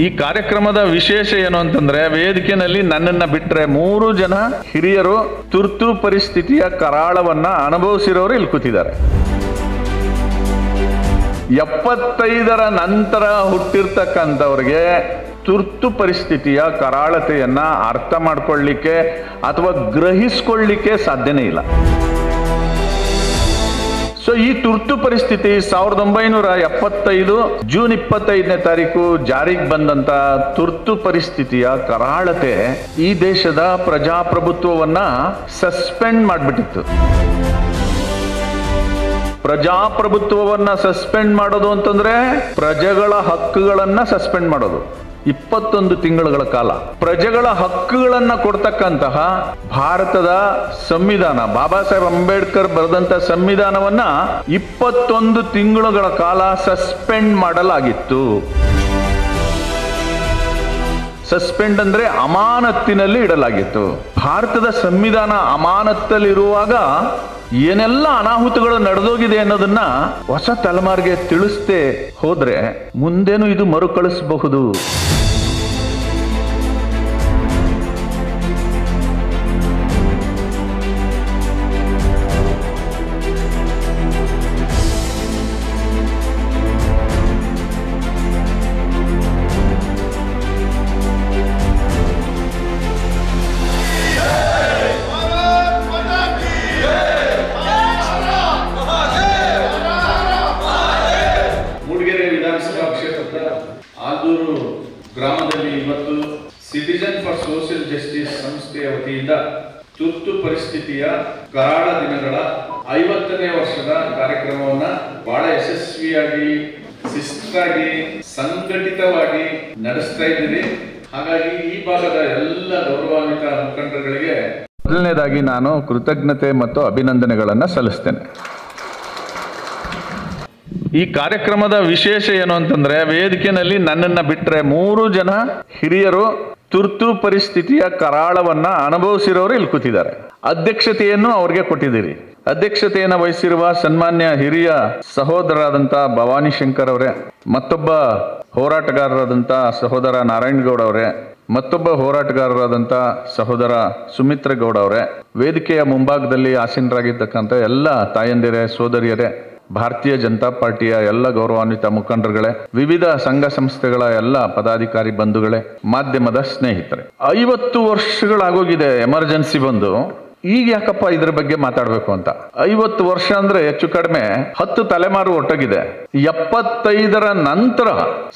ಈ ಕಾರ್ಯಕ್ರಮದ ವಿಶೇಷ ಏನು ಅಂತಂದ್ರೆ, ವೇದಿಕೆಯಲ್ಲಿ ನನ್ನನ್ನ ಬಿಟ್ರೆ 3 ಜನ ಹಿರಿಯರು ತುರ್ತು ಪರಿಸ್ಥಿತಿಯ ಕರಾಳವನ್ನ ಅನುಭವಿಸಿರೋರು ಇಲ್ಲಿ ಕೂತಿದ್ದಾರೆ. 75ರ ನಂತರ ಹುಟ್ಟಿರ್ತಕ್ಕಂಥವ್ರಿಗೆ ತುರ್ತು ಪರಿಸ್ಥಿತಿಯ ಕರಾಳತೆಯನ್ನ ಅರ್ಥ ಮಾಡ್ಕೊಳ್ಳಿಕ್ಕೆ ಅಥವಾ ಗ್ರಹಿಸ್ಕೊಳ್ಳಿಕ್ಕೆ ಸಾಧ್ಯನೇ ಇಲ್ಲ. ಸೊ ಈ ತುರ್ತು ಪರಿಸ್ಥಿತಿ 1975 ಜೂನ್ 25ನೇ ತಾರೀಕು ಜಾರಿಗೆ ಬಂದಂತ ತುರ್ತು ಪರಿಸ್ಥಿತಿಯ ಕರಾಳತೆ ಈ ದೇಶದ ಪ್ರಜಾಪ್ರಭುತ್ವವನ್ನ ಸಸ್ಪೆಂಡ್ ಮಾಡಿಬಿಟ್ಟಿತ್ತು. ಪ್ರಜಾಪ್ರಭುತ್ವವನ್ನ ಸಸ್ಪೆಂಡ್ ಮಾಡೋದು ಅಂತಂದ್ರೆ ಪ್ರಜೆಗಳ ಹಕ್ಕುಗಳನ್ನ ಸಸ್ಪೆಂಡ್ ಮಾಡೋದು. 21 ತಿಂಗಳುಗಳ ಕಾಲ ಪ್ರಜೆಗಳ ಹಕ್ಕುಗಳನ್ನ ಕೊಡ್ತಕ್ಕಂತಹ ಭಾರತದ ಸಂವಿಧಾನ, ಬಾಬಾ ಸಾಹೇಬ್ ಅಂಬೇಡ್ಕರ್ ಬರೆದಂತ ಸಂವಿಧಾನವನ್ನ 21 ತಿಂಗಳುಗಳ ಕಾಲ ಸಸ್ಪೆಂಡ್ ಮಾಡಲಾಗಿತ್ತು. ಸಸ್ಪೆಂಡ್ ಅಂದ್ರೆ ಅಮಾನತ್ತಿನಲ್ಲಿ ಇಡಲಾಗಿತ್ತು. ಭಾರತದ ಸಂವಿಧಾನ ಅಮಾನತ್ತಲ್ಲಿರುವಾಗ ಏನೆಲ್ಲ ಅನಾಹುತಗಳು ನಡೆದೋಗಿದೆ ಅನ್ನೋದನ್ನ ಹೊಸ ತಲೆಮಾರಿಗೆ ತಿಳಿಸದೆ ಹೋದ್ರೆ ಮುಂದೇನು ಇದು ಮರುಕಳಿಸಬಹುದು. ಆಲೂರು ಗ್ರಾಮದಲ್ಲಿ ಇವತ್ತು ಸಿಟಿಜನ್ ಫಾರ್ ಸೋಷಿಯಲ್ ಜಸ್ಟಿಸ್ ಸಂಸ್ಥೆಯ ವತಿಯಿಂದ ತುರ್ತು ಪರಿಸ್ಥಿತಿಯ ಕರಾಳ ದಿನಗಳ 50ನೇ ವರ್ಷದ ಕಾರ್ಯಕ್ರಮವನ್ನ ಬಹಳ ಯಶಸ್ವಿಯಾಗಿ, ಶಿಸ್ತಾಗಿ, ಸಂಘಟಿತವಾಗಿ ನಡೆಸ್ತಾ ಇದ್ದೀವಿ. ಹಾಗಾಗಿ ಈ ಭಾಗದ ಎಲ್ಲ ಗೌರವಾನ್ವಿತ ಮುಖಂಡರುಗಳಿಗೆ ಮೊದಲನೇದಾಗಿ ನಾನು ಕೃತಜ್ಞತೆ ಮತ್ತು ಅಭಿನಂದನೆಗಳನ್ನು ಸಲ್ಲಿಸ್ತೇನೆ. ಈ ಕಾರ್ಯಕ್ರಮದ ವಿಶೇಷ ಏನು ಅಂತಂದ್ರೆ, ವೇದಿಕೆಯಲ್ಲಿ ನನ್ನನ್ನ ಬಿಟ್ರೆ 3 ಜನ ಹಿರಿಯರು ತುರ್ತು ಪರಿಸ್ಥಿತಿಯ ಕರಾಳವನ್ನ ಅನುಭವಿಸಿರೋರು ಇಲ್ಲಿ ಕೂತಿದ್ದಾರೆ. ಅಧ್ಯಕ್ಷತೆಯನ್ನು ಅವ್ರಿಗೆ ಕೊಟ್ಟಿದ್ದೀರಿ. ಅಧ್ಯಕ್ಷತೆಯನ್ನು ವಹಿಸಿರುವ ಸನ್ಮಾನ್ಯ ಹಿರಿಯ ಸಹೋದರರಾದಂಥ ಭವಾನಿ ಶಂಕರ್ ಅವರೇ, ಮತ್ತೊಬ್ಬ ಹೋರಾಟಗಾರರಾದಂಥ ಸಹೋದರ ನಾರಾಯಣಗೌಡ ಅವರೇ, ಮತ್ತೊಬ್ಬ ಹೋರಾಟಗಾರರಾದಂಥ ಸಹೋದರ ಸುಮಿತ್ರ ಗೌಡ ಅವರೇ, ವೇದಿಕೆಯ ಮುಂಭಾಗದಲ್ಲಿ ಆಸೀನರಾಗಿರ್ತಕ್ಕಂಥ ಎಲ್ಲ ತಾಯಂದಿರೇ, ಸೋದರಿಯರೇ, ಭಾರತೀಯ ಜನತಾ ಪಾರ್ಟಿಯ ಎಲ್ಲ ಗೌರವಾನ್ವಿತ ಮುಖಂಡರುಗಳೇ, ವಿವಿಧ ಸಂಘ ಸಂಸ್ಥೆಗಳ ಎಲ್ಲ ಪದಾಧಿಕಾರಿ ಬಂಧುಗಳೇ, ಮಾಧ್ಯಮದ ಸ್ನೇಹಿತರೆ, 50 ವರ್ಷಗಳಾಗೋಗಿದೆ ಎಮರ್ಜೆನ್ಸಿ ಬಂದು. ಈಗ ಯಾಕಪ್ಪ ಇದ್ರ ಬಗ್ಗೆ ಮಾತಾಡ್ಬೇಕು ಅಂತ. 50 ವರ್ಷ ಅಂದ್ರೆ ಹೆಚ್ಚು ಕಡಿಮೆ 10 ತಲೆಮಾರು ಒಟ್ಟೋಗಿದೆ. 75ರ ನಂತರ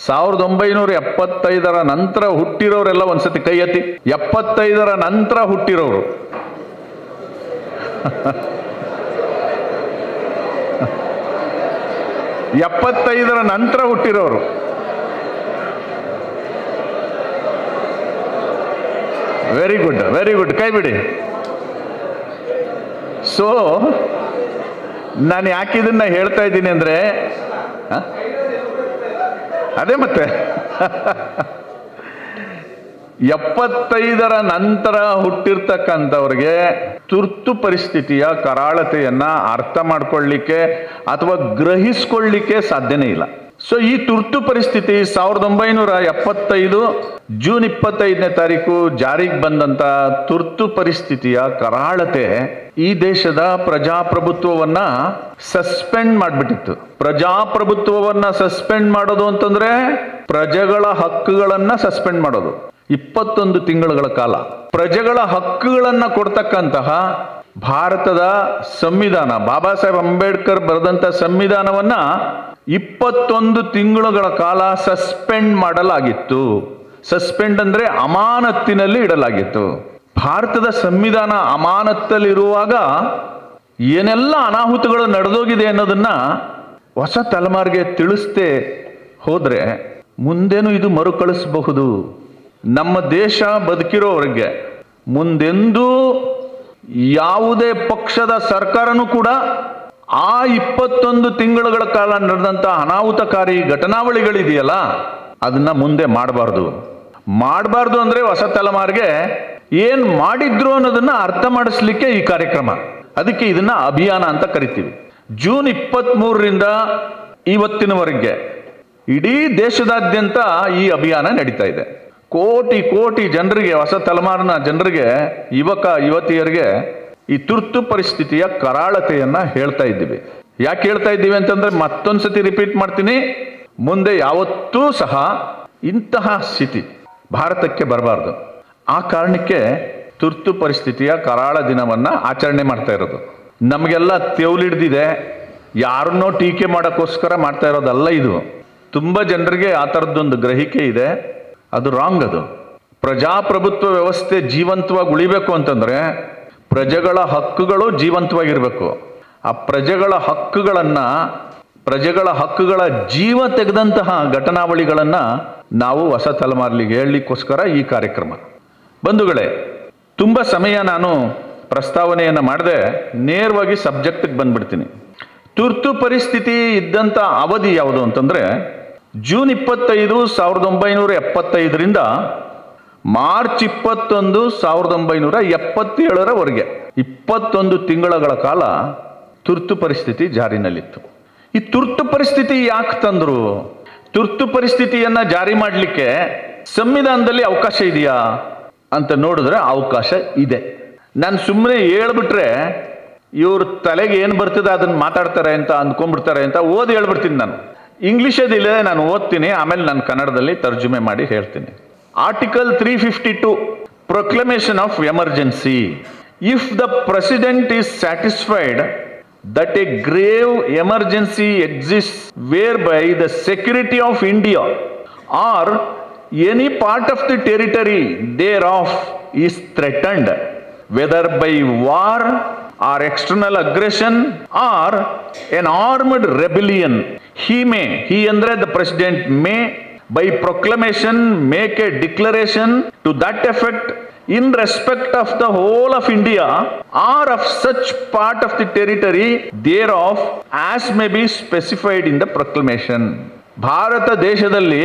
1975ರ ನಂತರ ಹುಟ್ಟಿರೋರೆಲ್ಲ ಒಂದ್ಸತಿ ಕೈ ಎತ್ತಿ. 75ರ ನಂತರ ಹುಟ್ಟಿರೋರು 75ರ ನಂತರ ಹುಟ್ಟಿರೋರು ವೆರಿ ಗುಡ್, ವೆರಿ ಗುಡ್, ಕೈ ಬಿಡಿ. ಸೊ ನಾನು ಯಾಕೆ ಇದನ್ನ ಹೇಳ್ತಾ ಇದ್ದೀನಿ ಅಂದ್ರೆ, ಅದೇ ಮತ್ತೆ 75ರ ನಂತರ ಹುಟ್ಟಿರ್ತಕ್ಕಂಥವ್ರಿಗೆ ತುರ್ತು ಪರಿಸ್ಥಿತಿಯ ಕರಾಳತೆಯನ್ನ ಅರ್ಥ ಮಾಡ್ಕೊಳ್ಳಿಕ್ಕೆ ಅಥವಾ ಗ್ರಹಿಸ್ಕೊಳ್ಳಿಕ್ಕೆ ಸಾಧ್ಯನೇ ಇಲ್ಲ. ಸೊ ಈ ತುರ್ತು ಪರಿಸ್ಥಿತಿ 1975 ಜೂನ್ 25ನೇ ತಾರೀಕು ಜಾರಿಗೆ ಬಂದಂತ ತುರ್ತು ಪರಿಸ್ಥಿತಿಯ ಕರಾಳತೆ ಈ ದೇಶದ ಪ್ರಜಾಪ್ರಭುತ್ವವನ್ನ ಸಸ್ಪೆಂಡ್ ಮಾಡಿಬಿಟ್ಟಿತ್ತು. ಪ್ರಜಾಪ್ರಭುತ್ವವನ್ನ ಸಸ್ಪೆಂಡ್ ಮಾಡೋದು ಅಂತಂದ್ರೆ ಪ್ರಜೆಗಳ ಹಕ್ಕುಗಳನ್ನ ಸಸ್ಪೆಂಡ್ ಮಾಡೋದು. 21 ತಿಂಗಳುಗಳ ಕಾಲ ಪ್ರಜೆಗಳ ಹಕ್ಕುಗಳನ್ನ ಕೊಡ್ತಕ್ಕಂತಹ ಭಾರತದ ಸಂವಿಧಾನ, ಬಾಬಾ ಸಾಹೇಬ್ ಅಂಬೇಡ್ಕರ್ ಬರೆದಂತ ಸಂವಿಧಾನವನ್ನ 21 ತಿಂಗಳುಗಳ ಕಾಲ ಸಸ್ಪೆಂಡ್ ಮಾಡಲಾಗಿತ್ತು. ಸಸ್ಪೆಂಡ್ ಅಂದ್ರೆ ಅಮಾನತ್ತಿನಲ್ಲಿ ಇಡಲಾಗಿತ್ತು. ಭಾರತದ ಸಂವಿಧಾನ ಅಮಾನತ್ತಲ್ಲಿರುವಾಗ ಏನೆಲ್ಲ ಅನಾಹುತಗಳು ನಡೆದೋಗಿದೆ ಅನ್ನೋದನ್ನ ಹೊಸ ತಲೆಮಾರಿಗೆ ತಿಳಿಸದೆ ಹೋದ್ರೆ ಮುಂದೇನು ಇದು ಮರುಕಳಿಸಬಹುದು. ನಮ್ಮ ದೇಶ ಬದುಕಿರೋವರೆಗೆ ಮುಂದೆಂದೂ ಯಾವುದೇ ಪಕ್ಷದ ಸರ್ಕಾರನೂ ಕೂಡ ಆ 21 ತಿಂಗಳುಗಳ ಕಾಲ ನಡೆದಂತ ಅನಾಹುತಕಾರಿ ಘಟನಾವಳಿಗಳಿದೆಯಲ್ಲ ಅದನ್ನ ಮುಂದೆ ಮಾಡಬಾರ್ದು ಅಂದ್ರೆ ಹೊಸ ತಲೆಮಾರಿಗೆ ಏನ್ ಮಾಡಿದ್ರು ಅನ್ನೋದನ್ನ ಅರ್ಥ ಮಾಡಿಸ್ಲಿಕ್ಕೆ ಈ ಕಾರ್ಯಕ್ರಮ. ಅದಕ್ಕೆ ಇದನ್ನ ಅಭಿಯಾನ ಅಂತ ಕರಿತೀವಿ. ಜೂನ್ 23ರಿಂದ ಇವತ್ತಿನವರೆಗೆ ಇಡೀ ದೇಶದಾದ್ಯಂತ ಈ ಅಭಿಯಾನ ನಡೀತಾ ಇದೆ. ಕೋಟಿ ಕೋಟಿ ಜನರಿಗೆ, ಹೊಸ ತಲೆಮಾರಿನ ಜನರಿಗೆ, ಯುವಕ ಯುವತಿಯರಿಗೆ ಈ ತುರ್ತು ಪರಿಸ್ಥಿತಿಯ ಕರಾಳತೆಯನ್ನ ಹೇಳ್ತಾ ಇದ್ದೀವಿ. ಯಾಕೆ ಹೇಳ್ತಾ ಇದ್ದೀವಿ ಅಂತಂದ್ರೆ, ಮತ್ತೊಂದ್ಸತಿ ರಿಪೀಟ್ ಮಾಡ್ತೀನಿ, ಮುಂದೆ ಯಾವತ್ತೂ ಸಹ ಇಂತಹ ಸ್ಥಿತಿ ಭಾರತಕ್ಕೆ ಬರಬಾರ್ದು. ಆ ಕಾರಣಕ್ಕೆ ತುರ್ತು ಪರಿಸ್ಥಿತಿಯ ಕರಾಳ ದಿನವನ್ನ ಆಚರಣೆ ಮಾಡ್ತಾ ಇರೋದು. ನಮಗೆಲ್ಲ ತೆವಲಿಡ್ದಿದೆ, ಯಾರನ್ನೋ ಟೀಕೆ ಮಾಡೋಕ್ಕೋಸ್ಕರ ಮಾಡ್ತಾ ಇರೋದಲ್ಲ ಇದು. ತುಂಬ ಜನರಿಗೆ ಆ ಥರದ್ದೊಂದು ಗ್ರಹಿಕೆ ಇದೆ, ಅದು ರಾಂಗ್. ಅದು ಪ್ರಜಾಪ್ರಭುತ್ವ ವ್ಯವಸ್ಥೆ ಜೀವಂತವಾಗಿ ಉಳಿಬೇಕು ಅಂತಂದ್ರೆ ಪ್ರಜೆಗಳ ಹಕ್ಕುಗಳು ಜೀವಂತವಾಗಿರ್ಬೇಕು. ಆ ಪ್ರಜೆಗಳ ಹಕ್ಕುಗಳ ಜೀವ ತೆಗೆದಂತಹ ಘಟನಾವಳಿಗಳನ್ನ ನಾವು ಹೊಸ ತಲೆಮಾರಿಗೆ ಹೇಳಲಿಕ್ಕೋಸ್ಕರ ಈ ಕಾರ್ಯಕ್ರಮ. ಬಂಧುಗಳೇ, ತುಂಬ ಸಮಯ ನಾನು ಪ್ರಸ್ತಾವನೆಯನ್ನು ಮಾಡದೆ ನೇರವಾಗಿ ಸಬ್ಜೆಕ್ಟ್ಗೆ ಬಂದ್ಬಿಡ್ತೀನಿ. ತುರ್ತು ಪರಿಸ್ಥಿತಿ ಇದ್ದಂಥ ಅವಧಿ ಯಾವುದು ಅಂತಂದ್ರೆ, ಜೂನ್ 25, 1975ರಿಂದ ಮಾರ್ಚ್ 21, 1977ರವರೆಗೆ 21 ತಿಂಗಳ ಕಾಲ ತುರ್ತು ಪರಿಸ್ಥಿತಿ ಜಾರಿನಲ್ಲಿತ್ತು. ಈ ತುರ್ತು ಪರಿಸ್ಥಿತಿ ಯಾಕೆ ತಂದ್ರು? ತುರ್ತು ಪರಿಸ್ಥಿತಿಯನ್ನ ಜಾರಿ ಮಾಡಲಿಕ್ಕೆ ಸಂವಿಧಾನದಲ್ಲಿ ಅವಕಾಶ ಇದೆಯಾ ಅಂತ ನೋಡಿದ್ರೆ ಅವಕಾಶ ಇದೆ. ನಾನು ಸುಮ್ಮನೆ ಹೇಳ್ಬಿಟ್ರೆ ಇವ್ರ ತಲೆಗೆ ಏನು ಬರ್ತದೆ ಅದನ್ನ ಮಾತಾಡ್ತಾರೆ ಅಂತ ಅಂದ್ಕೊಂಡ್ಬಿಡ್ತಾರೆ ಅಂತ ಓದಿ ಹೇಳ್ಬಿಡ್ತೀನಿ. ನಾನು ಇಂಗ್ಲಿಷದಿಲ್ಲ, ನಾನು ಓದ್ತೀನಿ, ಆಮೇಲೆ ನಾನು ಕನ್ನಡದಲ್ಲಿ ತರ್ಜುಮೆ ಮಾಡಿ ಹೇಳ್ತೀನಿ. Article 352, proclamation of emergency. If the president is satisfied that a grave emergency exists whereby the security of India or any part of the territory thereof is threatened, whether by war or external aggression or an armed rebellion, he andre the president may by proclamation make a declaration to that effect in respect of the whole of India or of such part of the territory thereof as may be specified in the proclamation. Bharat ದೇಶದಲ್ಲಿ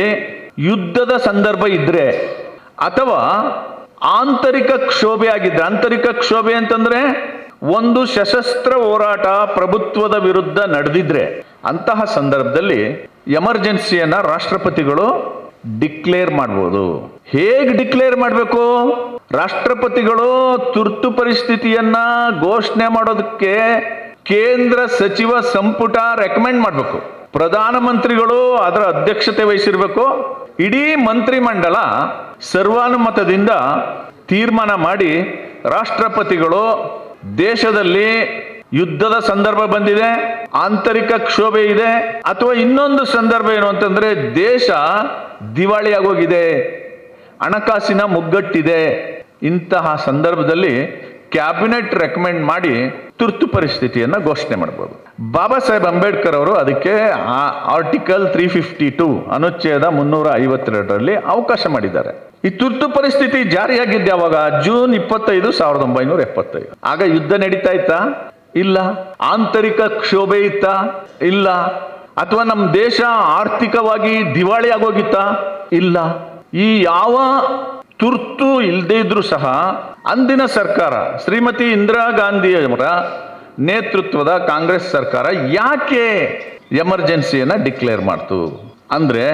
ಯುದ್ಧದ ಸಂದರ್ಭ ಇದ್ರೆ ಅಥವಾ ಆಂತರಿಕ ಕ್ಷೋಭೆ ಆಗಿದ್ರೆ, ಆಂತರಿಕ ಕ್ಷೋಭೆ ಅಂತಂದ್ರೆ ಒಂದು ಸಶಸ್ತ್ರ ಹೋರಾಟ ಪ್ರಭುತ್ವದ ವಿರುದ್ಧ ನಡೆದಿದ್ರೆ, ಅಂತಹ ಸಂದರ್ಭದಲ್ಲಿ ಎಮರ್ಜೆನ್ಸಿಯನ್ನ ರಾಷ್ಟ್ರಪತಿಗಳು ಡಿಕ್ಲೇರ್ ಮಾಡಬಹುದು. ಹೇಗೆ ಡಿಕ್ಲೇರ್ ಮಾಡಬೇಕು? ರಾಷ್ಟ್ರಪತಿಗಳು ತುರ್ತು ಪರಿಸ್ಥಿತಿಯನ್ನ ಘೋಷಣೆ ಮಾಡೋದಕ್ಕೆ ಕೇಂದ್ರ ಸಚಿವ ಸಂಪುಟ ರೆಕಮೆಂಡ್ ಮಾಡಬೇಕು. ಪ್ರಧಾನಮಂತ್ರಿಗಳು ಅದರ ಅಧ್ಯಕ್ಷತೆ ವಹಿಸಿರ್ಬೇಕು. ಇಡೀ ಮಂತ್ರಿಮಂಡಲ ಸರ್ವಾನುಮತದಿಂದ ತೀರ್ಮಾನ ಮಾಡಿ ರಾಷ್ಟ್ರಪತಿಗಳು ದೇಶದಲ್ಲಿ ಯುದ್ಧದ ಸಂದರ್ಭ ಬಂದಿದೆ, ಆಂತರಿಕ ಕ್ಷೋಭೆ ಇದೆ, ಅಥವಾ ಇನ್ನೊಂದು ಸಂದರ್ಭ ಏನು ಅಂತಂದ್ರೆ ದೇಶ ದಿವಾಳಿ ಆಗೋಗಿದೆ, ಹಣಕಾಸಿನ ಮುಗ್ಗಟ್ಟಿದೆ, ಇಂತಹ ಸಂದರ್ಭದಲ್ಲಿ ಕ್ಯಾಬಿನೆಟ್ ರೆಕಮೆಂಡ್ ಮಾಡಿ ತುರ್ತು ಪರಿಸ್ಥಿತಿಯನ್ನ ಘೋಷಣೆ ಮಾಡಬಹುದು. ಬಾಬಾ ಸಾಹೇಬ್ ಅಂಬೇಡ್ಕರ್ ಅವರು ಅದಕ್ಕೆ ಆರ್ಟಿಕಲ್ 352 ಅನುಚ್ಛೇದ 352ರಲ್ಲಿ ಅವಕಾಶ ಮಾಡಿದ್ದಾರೆ. ಈ ತುರ್ತು ಪರಿಸ್ಥಿತಿ ಜಾರಿಯಾಗಿದ್ದ ಯಾವಾಗ? ಜೂನ್ 25, 1975. ಆಗ ಯುದ್ಧ ನಡೀತಾ ಇತ್ತಾ? ಇಲ್ಲ. ಆಂತರಿಕ ಕ್ಷೋಭೆ ಇತ್ತ? ಇಲ್ಲ. ಅಥವಾ ನಮ್ಮ ದೇಶ ಆರ್ಥಿಕವಾಗಿ ದಿವಾಳಿ ಆಗೋಗಿತ್ತ? ಇಲ್ಲ. ಈ ಯಾವ ತುರ್ತು ಇಲ್ಲದೇ ಇದ್ರೂ ಸಹ ಅಂದಿನ ಸರ್ಕಾರ, ಶ್ರೀಮತಿ ಇಂದಿರಾ ಗಾಂಧಿಯವರ ನೇತೃತ್ವದ ಕಾಂಗ್ರೆಸ್ ಸರ್ಕಾರ ಯಾಕೆ ಎಮರ್ಜೆನ್ಸಿಯನ್ನ ಡಿಕ್ಲೇರ್ ಮಾಡ್ತು ಅಂದ್ರೆ,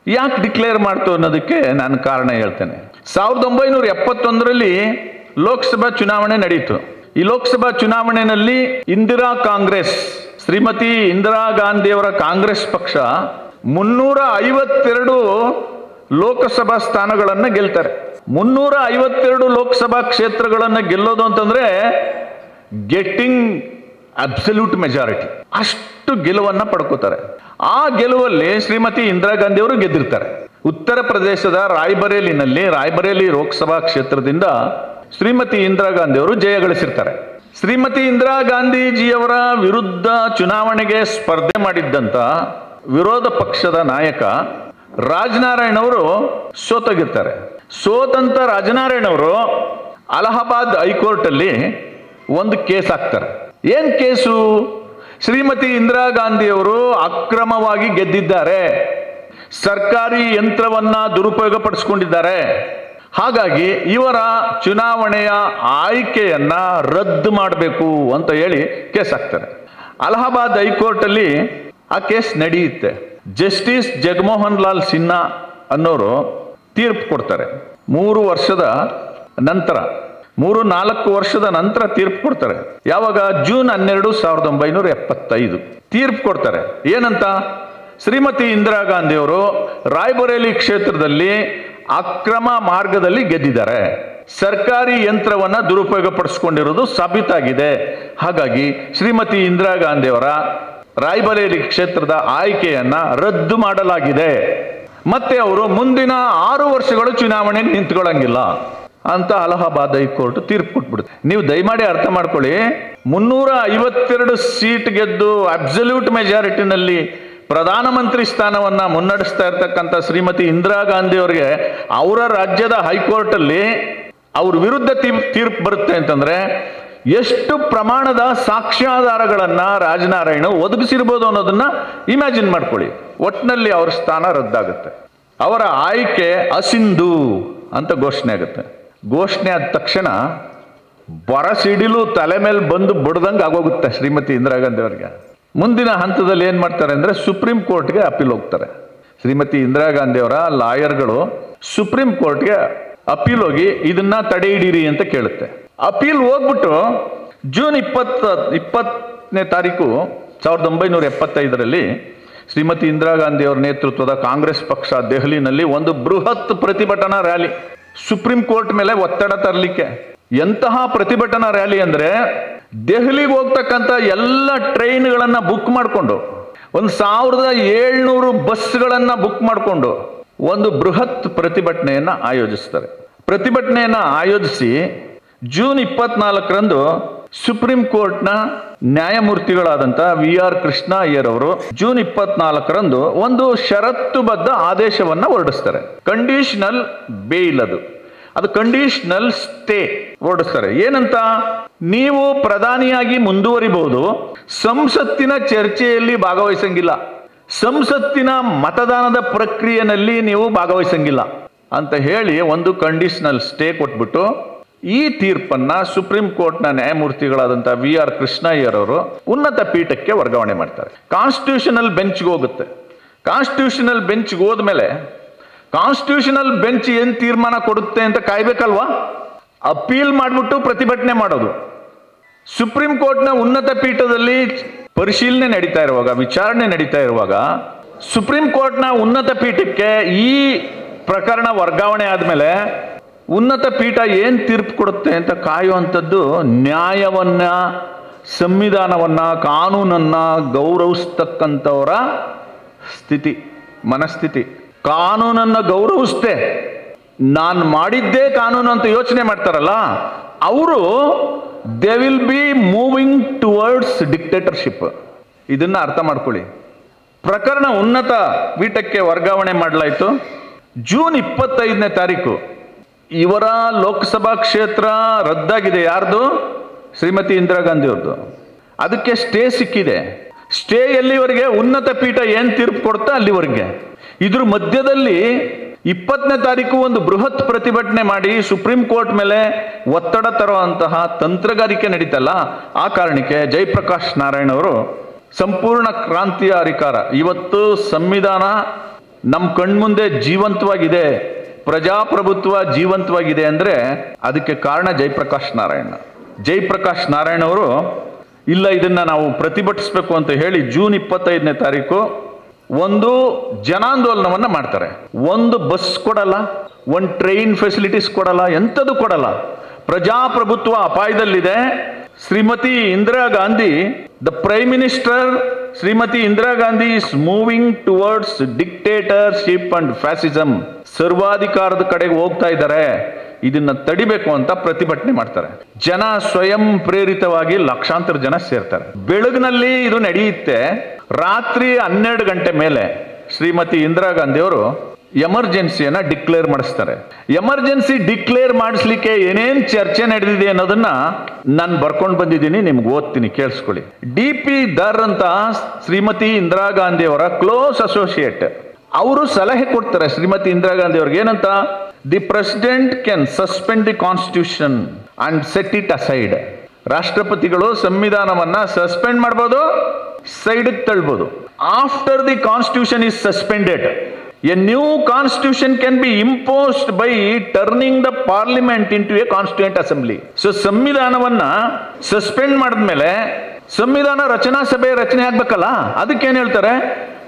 ಯಾಕೆ ಡಿಕ್ಲೇರ್ ಮಾಡ್ತು ಅನ್ನೋದಕ್ಕೆ ನಾನು ಕಾರಣ ಹೇಳ್ತೇನೆ. 1971ರಲ್ಲಿ ಲೋಕಸಭಾ ಚುನಾವಣೆ ನಡೀತು. ಈ ಲೋಕಸಭಾ ಚುನಾವಣೆಯಲ್ಲಿ ಶ್ರೀಮತಿ ಇಂದಿರಾ ಗಾಂಧಿಯವರ ಕಾಂಗ್ರೆಸ್ ಪಕ್ಷ 352 ಲೋಕಸಭಾ ಸ್ಥಾನಗಳನ್ನು ಗೆಲ್ತಾರೆ. 352 ಲೋಕಸಭಾ ಕ್ಷೇತ್ರಗಳನ್ನು ಗೆಲ್ಲೋದು ಅಂತಂದ್ರೆ ಗೆಟ್ಟಿಂಗ್ ಅಬ್ಸಲ್ಯೂಟ್ ಮೆಜಾರಿಟಿ, ಅಷ್ಟು ಗೆಲುವನ್ನ ಪಡ್ಕೋತಾರೆ. ಆ ಗೆಲುವಲ್ಲಿ ಶ್ರೀಮತಿ ಇಂದಿರಾ ಗಾಂಧಿ ಅವರು ಗೆದ್ದಿರ್ತಾರೆ. ಉತ್ತರ ಪ್ರದೇಶದ ರಾಯ್ಬರೇಲಿ ಲೋಕಸಭಾ ಕ್ಷೇತ್ರದಿಂದ ಶ್ರೀಮತಿ ಇಂದಿರಾ ಗಾಂಧಿ ಅವರು ಜಯ ಗಳಿಸಿರ್ತಾರೆ. ಶ್ರೀಮತಿ ಇಂದಿರಾ ಗಾಂಧೀಜಿಯವರ ವಿರುದ್ಧ ಚುನಾವಣೆಗೆ ಸ್ಪರ್ಧೆ ಮಾಡಿದ್ದಂತ ವಿರೋಧ ಪಕ್ಷದ ನಾಯಕ ರಾಜನಾರಾಯಣ್ ಅವರು ಸೋತೋಗಿರ್ತಾರೆ. ಸೋತಂತ ರಾಜನಾರಾಯಣ್ ಅವರು ಅಲಹಾಬಾದ್ ಹೈಕೋರ್ಟ್ ಅಲ್ಲಿ ಒಂದು ಕೇಸ್ ಹಾಕ್ತಾರೆ. ಏನ್ ಕೇಸು? ಶ್ರೀಮತಿ ಇಂದಿರಾ ಗಾಂಧಿ ಅವರು ಅಕ್ರಮವಾಗಿ ಗೆದ್ದಿದ್ದಾರೆ, ಸರ್ಕಾರಿ ಯಂತ್ರವನ್ನ ದುರುಪಯೋಗ ಪಡಿಸ್ಕೊಂಡಿದ್ದಾರೆ, ಹಾಗಾಗಿ ಇವರ ಚುನಾವಣೆಯ ಆಯ್ಕೆಯನ್ನ ರದ್ದು ಮಾಡಬೇಕು ಅಂತ ಹೇಳಿ ಕೇಸ್ ಹಾಕ್ತಾರೆ. ಅಲಹಾಬಾದ್ ಹೈಕೋರ್ಟ್ ಅಲ್ಲಿ ಆ ಕೇಸ್ ನಡೆಯುತ್ತೆ. ಜಸ್ಟಿಸ್ ಜಗಮೋಹನ್ ಲಾಲ್ ಸಿನ್ಹಾ ಅನ್ನೋರು ತೀರ್ಪು ಕೊಡ್ತಾರೆ. 3 ವರ್ಷದ ನಂತರ 3-4 ವರ್ಷದ ನಂತರ ತೀರ್ಪು ಕೊಡ್ತಾರೆ. ಯಾವಾಗ? ಜೂನ್ 12, 1975 ತೀರ್ಪು ಕೊಡ್ತಾರೆ. ಏನಂತ? ಶ್ರೀಮತಿ ಇಂದಿರಾ ಗಾಂಧಿಯವರು ರಾಯ್ಬರೇಲಿ ಕ್ಷೇತ್ರದಲ್ಲಿ ಅಕ್ರಮ ಮಾರ್ಗದಲ್ಲಿ ಗೆದ್ದಿದ್ದಾರೆ, ಸರ್ಕಾರಿ ಯಂತ್ರವನ್ನ ದುರುಪಯೋಗ ಪಡಿಸಿಕೊಂಡಿರೋದು ಸಾಬೀತಾಗಿದೆ. ಹಾಗಾಗಿ ಶ್ರೀಮತಿ ಇಂದಿರಾ ಗಾಂಧಿಯವರ ರಾಯ್ಬರೇಲಿ ಕ್ಷೇತ್ರದ ಆಯ್ಕೆಯನ್ನ ರದ್ದು ಮಾಡಲಾಗಿದೆ. ಮತ್ತೆ ಅವರು ಮುಂದಿನ 6 ವರ್ಷಗಳು ಚುನಾವಣೆಗೆ ನಿಂತ್ಕೊಳ್ಳಂಗಿಲ್ಲ ಅಂತ ಅಲಹಾಬಾದ್ ಹೈಕೋರ್ಟ್ ತೀರ್ಪು ಕೊಟ್ಬಿಡುತ್ತೆ. ನೀವು ದಯಮಾಡಿ ಅರ್ಥ ಮಾಡ್ಕೊಳ್ಳಿ, 352 ಸೀಟ್ ಗೆದ್ದು ಅಬ್ಸಲ್ಯೂಟ್ ಮೆಜಾರಿಟಿನಲ್ಲಿ ಪ್ರಧಾನಮಂತ್ರಿ ಸ್ಥಾನವನ್ನ ಮುನ್ನಡೆಸ್ತಾ ಇರ್ತಕ್ಕಂಥ ಶ್ರೀಮತಿ ಇಂದಿರಾ ಗಾಂಧಿ ಅವರಿಗೆ ಅವರ ರಾಜ್ಯದ ಹೈಕೋರ್ಟ್ ಅಲ್ಲಿ ಅವ್ರ ವಿರುದ್ಧ ತೀರ್ಪು ಬರುತ್ತೆ ಅಂತಂದ್ರೆ ಎಷ್ಟು ಪ್ರಮಾಣದ ಸಾಕ್ಷ್ಯಾಧಾರಗಳನ್ನ ರಾಜನಾರಾಯಣ ಒದಗಿಸಿರ್ಬೋದು ಅನ್ನೋದನ್ನ ಇಮ್ಯಾಜಿನ್ ಮಾಡ್ಕೊಳ್ಳಿ. ಒಟ್ಟಿನಲ್ಲಿ ಅವ್ರ ಸ್ಥಾನ ರದ್ದಾಗುತ್ತೆ. ಅವರ ಆಯ್ಕೆ ಅಸಿಂಧು ಅಂತ ಘೋಷಣೆ ಆಗುತ್ತೆ. ಘೋಷಣೆ ಆದ ತಕ್ಷಣ ಬರಸಿಡಿಲು ತಲೆ ಮೇಲೆ ಬಂದು ಬಡ್ದಂಗೆ ಆಗೋಗುತ್ತೆ ಶ್ರೀಮತಿ ಇಂದಿರಾ ಗಾಂಧಿ ಅವರಿಗೆ. ಮುಂದಿನ ಹಂತದಲ್ಲಿ ಏನ್ ಮಾಡ್ತಾರೆ ಅಂದ್ರೆ ಸುಪ್ರೀಂ ಕೋರ್ಟ್ಗೆ ಅಪೀಲ್ ಹೋಗ್ತಾರೆ. ಶ್ರೀಮತಿ ಇಂದಿರಾ ಗಾಂಧಿ ಅವರ ಲಾಯರ್ಗಳು ಸುಪ್ರೀಂ ಕೋರ್ಟ್ಗೆ ಅಪೀಲ್ ಹೋಗಿ ಇದನ್ನ ತಡೆ ಹಿಡೀರಿ ಅಂತ ಕೇಳುತ್ತೆ. ಅಪೀಲ್ ಹೋಗ್ಬಿಟ್ಟು ಜೂನ್ 20ನೇ ತಾರೀಕು 1975ರಲ್ಲಿ ಶ್ರೀಮತಿ ಇಂದಿರಾ ಗಾಂಧಿ ಅವರ ನೇತೃತ್ವದ ಕಾಂಗ್ರೆಸ್ ಪಕ್ಷ ದೆಹಲಿನಲ್ಲಿ ಒಂದು ಬೃಹತ್ ಪ್ರತಿಭಟನಾ ರ್ಯಾಲಿ, ಸುಪ್ರೀಂ ಕೋರ್ಟ್ ಮೇಲೆ ಒತ್ತಡ ತರಲಿಕ್ಕೆ. ಎಂತಹ ಪ್ರತಿಭಟನಾ ರ್ಯಾಲಿ ಅಂದ್ರೆ ದೆಹಲಿಗೆ ಹೋಗ್ತಕ್ಕಂಥ ಎಲ್ಲ ಟ್ರೈನ್ಗಳನ್ನ ಬುಕ್ ಮಾಡಿಕೊಂಡು 1700 ಬಸ್ಗಳನ್ನ ಬುಕ್ ಮಾಡಿಕೊಂಡು ಒಂದು ಬೃಹತ್ ಪ್ರತಿಭಟನೆಯನ್ನ ಆಯೋಜಿಸ್ತಾರೆ. ಪ್ರತಿಭಟನೆಯನ್ನ ಆಯೋಜಿಸಿ ಜೂನ್ 24ರಂದು ಸುಪ್ರೀಂ ಕೋರ್ಟ್ನ ನ್ಯಾಯಮೂರ್ತಿಗಳಾದಂಥ VR ಕೃಷ್ಣ ಅಯ್ಯರ್ ಅವರು ಜೂನ್ 24ರಂದು ಒಂದು ಷರತ್ತುಬದ್ಧ ಆದೇಶವನ್ನ ಹೊರಡಿಸ್ತಾರೆ. ಕಂಡೀಷನಲ್ ಬೇಲ್, ಅದು ಕಂಡೀಷನಲ್ ಸ್ಟೇ ಹೊರಡಿಸ್ತಾರೆ. ಏನಂತ? ನೀವು ಪ್ರಧಾನಿಯಾಗಿ ಮುಂದುವರಿಬಹುದು, ಸಂಸತ್ತಿನ ಚರ್ಚೆಯಲ್ಲಿ ಭಾಗವಹಿಸಂಗಿಲ್ಲ, ಸಂಸತ್ತಿನ ಮತದಾನದ ಪ್ರಕ್ರಿಯೆಯಲ್ಲಿ ನೀವು ಭಾಗವಹಿಸಂಗಿಲ್ಲ ಅಂತ ಹೇಳಿ ಒಂದು ಕಂಡೀಷನಲ್ ಸ್ಟೇ ಕೊಟ್ಬಿಟ್ಟು ಈ ತೀರ್ಪನ್ನ ಸುಪ್ರೀಂ ಕೋರ್ಟ್ನ ನ್ಯಾಯಮೂರ್ತಿಗಳಾದಂಥ VR ಕೃಷ್ಣ ಅಯ್ಯರ್ ಅವರು ಉನ್ನತ ಪೀಠಕ್ಕೆ ವರ್ಗಾವಣೆ ಮಾಡ್ತಾರೆ. ಕಾನ್ಸ್ಟಿಟ್ಯೂಷನಲ್ ಬೆಂಚ್ಗೆ ಹೋಗುತ್ತೆ. ಕಾನ್ಸ್ಟಿಟ್ಯೂಷನಲ್ ಬೆಂಚ್ಗೆ ಹೋದ್ಮೇಲೆ ಕಾನ್ಸ್ಟಿಟ್ಯೂಷನಲ್ ಬೆಂಚ್ ಏನ್ ತೀರ್ಮಾನ ಕೊಡುತ್ತೆ ಅಂತ ಕಾಯ್ಬೇಕಲ್ವಾ? ಅಪೀಲ್ ಮಾಡಿಬಿಟ್ಟು ಪ್ರತಿಭಟನೆ ಮಾಡೋದು. ಸುಪ್ರೀಂ ಕೋರ್ಟ್ನ ಉನ್ನತ ಪೀಠದಲ್ಲಿ ಪರಿಶೀಲನೆ ನಡೀತಾ ಇರುವಾಗ, ವಿಚಾರಣೆ ನಡೀತಾ ಇರುವಾಗ ಸುಪ್ರೀಂ ಕೋರ್ಟ್ನ ಉನ್ನತ ಪೀಠಕ್ಕೆ ಈ ಪ್ರಕರಣ ವರ್ಗಾವಣೆ ಆದ್ಮೇಲೆ ಉನ್ನತ ಪೀಠ ಏನ್ ತೀರ್ಪು ಕೊಡುತ್ತೆ ಅಂತ ಕಾಯುವಂಥದ್ದು ನ್ಯಾಯವನ್ನ, ಸಂವಿಧಾನವನ್ನ, ಕಾನೂನನ್ನ ಗೌರವಿಸ್ತಕ್ಕಂಥವರ ಸ್ಥಿತಿ, ಮನಸ್ಥಿತಿ. ಕಾನೂನನ್ನ ಗೌರವಿಸ್ತೆ ನಾನು ಮಾಡಿದ್ದೇ ಕಾನೂನು ಅಂತ ಯೋಚನೆ ಮಾಡ್ತಾರಲ್ಲ ಅವರು they will be moving towards dictatorship. ಇದನ್ನ ಅರ್ಥ ಮಾಡ್ಕೊಳ್ಳಿ. ಪ್ರಕರಣ ಉನ್ನತ ಪೀಠಕ್ಕೆ ವರ್ಗಾವಣೆ ಮಾಡಲಾಯಿತು. ಜೂನ್ 25ನೇ ತಾರೀಕು ಇವರ ಲೋಕಸಭಾ ಕ್ಷೇತ್ರ ರದ್ದಾಗಿದೆ. ಯಾರ್ದು? ಶ್ರೀಮತಿ ಇಂದಿರಾ ಗಾಂಧಿ ಅವ್ರದ್ದು. ಅದಕ್ಕೆ ಸ್ಟೇ ಸಿಕ್ಕಿದೆ. ಸ್ಟೇ ಎಲ್ಲಿವರೆಗೆ? ಉನ್ನತ ಪೀಠ ಏನ್ ತೀರ್ಪು ಕೊಡ್ತಾ ಅಲ್ಲಿವರೆಗೆ. ಇದ್ರ ಮಧ್ಯದಲ್ಲಿ 20ನೇ ತಾರೀಕು ಒಂದು ಬೃಹತ್ ಪ್ರತಿಭಟನೆ ಮಾಡಿ ಸುಪ್ರೀಂ ಕೋರ್ಟ್ ಮೇಲೆ ಒತ್ತಡ ತರುವಂತಹ ತಂತ್ರಗಾರಿಕೆ ನಡೀತಲ್ಲ, ಆ ಕಾರಣಕ್ಕೆ ಜಯಪ್ರಕಾಶ್ ನಾರಾಯಣ್ ಅವರು ಸಂಪೂರ್ಣ ಕ್ರಾಂತಿಯ ಅಧಿಕಾರ, ಇವತ್ತು ಸಂವಿಧಾನ ನಮ್ಮ ಕಣ್ಮುಂದೆ ಜೀವಂತವಾಗಿದೆ, ಪ್ರಜಾಪ್ರಭುತ್ವ ಜೀವಂತವಾಗಿದೆ ಅಂದ್ರೆ ಅದಕ್ಕೆ ಕಾರಣ ಜಯಪ್ರಕಾಶ್ ನಾರಾಯಣ್. ಜಯಪ್ರಕಾಶ್ ನಾರಾಯಣ್ ಅವರು ಇಲ್ಲ ಇದನ್ನ ನಾವು ಪ್ರತಿಭಟಿಸಬೇಕು ಅಂತ ಹೇಳಿ ಜೂನ್ 25ನೇ ತಾರೀಕು ಒಂದು ಜನಾಂದೋಲನವನ್ನ ಮಾಡ್ತಾರೆ. ಒಂದು ಬಸ್ ಕೊಡಲ್ಲ, ಒಂದು ಟ್ರೈನ್ ಫೆಸಿಲಿಟೀಸ್ ಕೊಡಲ್ಲ, ಎಂಥದ್ದು ಕೊಡಲ್ಲ. ಪ್ರಜಾಪ್ರಭುತ್ವ ಅಪಾಯದಲ್ಲಿದೆ. Shrimati Indira Gandhi, the prime minister Shrimati Indira Gandhi is moving towards dictatorship and fascism, ಸರ್ವಾಧಿಕಾರದ ಕಡೆಗೆ ಹೋಗ್ತಾ ಇದ್ದಾರೆ, ಇದನ್ನ ತಡಿಬೇಕು ಅಂತ ಪ್ರತಿಭಟನೆ ಮಾಡ್ತಾರೆ. ಜನ ಸ್ವಯಂ ಪ್ರೇರಿತವಾಗಿ ಲಕ್ಷಾಂತರ ಜನ ಸೇರ್ತಾರೆ. ಬೆಳಗಿನಲ್ಲಿ ಇದು ನಡೆಯುತ್ತೆ. ರಾತ್ರಿ 12 ಗಂಟೆ ಮೇಲೆ ಶ್ರೀಮತಿ ಇಂದಿರಾ ಗಾಂಧಿ ಅವರು ಎಮರ್ಜೆನ್ಸಿಯನ್ನ ಡಿಕ್ಲೇರ್ ಮಾಡಿಸ್ತಾರೆ. ಎಮರ್ಜೆನ್ಸಿ ಡಿಕ್ಲೇರ್ ಮಾಡಿಸ್ಲಿಕ್ಕೆ ಏನೇನ್ ಚರ್ಚೆ ನಡೆದಿದೆ ಅನ್ನೋದನ್ನ ನಾನು ಬರ್ಕೊಂಡು ಬಂದಿದ್ದೀನಿ, ನಿಮ್ಗೆ ಓದ್ತೀನಿ, ಕೇಳಿಸ್ಕೊಳ್ಳಿ. DP ದರ್ ಅಂತ ಶ್ರೀಮತಿ ಇಂದಿರಾ ಗಾಂಧಿ ಅವರ ಕ್ಲೋಸ್ ಅಸೋಸಿಯೇಟ್, ಅವರು ಸಲಹೆ ಕೊಡ್ತಾರೆ ಶ್ರೀಮತಿ ಇಂದಿರಾ ಗಾಂಧಿ ಅವ್ರಿಗೆ. ಏನಂತ? The president can suspend the constitution and set it aside. ರಾಷ್ಟ್ರಪತಿಗಳು ಸಂವಿಧಾನವನ್ನ ಸಸ್ಪೆಂಡ್ ಮಾಡ್ಬೋದು, ಸೈಡ್ಗೆ ತಳ್ಬೋದು. after the constitution is suspended, a new constitution can be imposed by turning the parliament into a constituent assembly. So ಸಂವಿಧಾನವನ್ನ suspend ಮಾಡಿದ್ಮೇಲೆ ಸಂವಿಧಾನ ರಚನಾ ಸಭೆ ರಚನೆ ಆಗ್ಬೇಕಲ್ಲ, ಅದಕ್ಕೇನ್ ಹೇಳ್ತಾರೆ,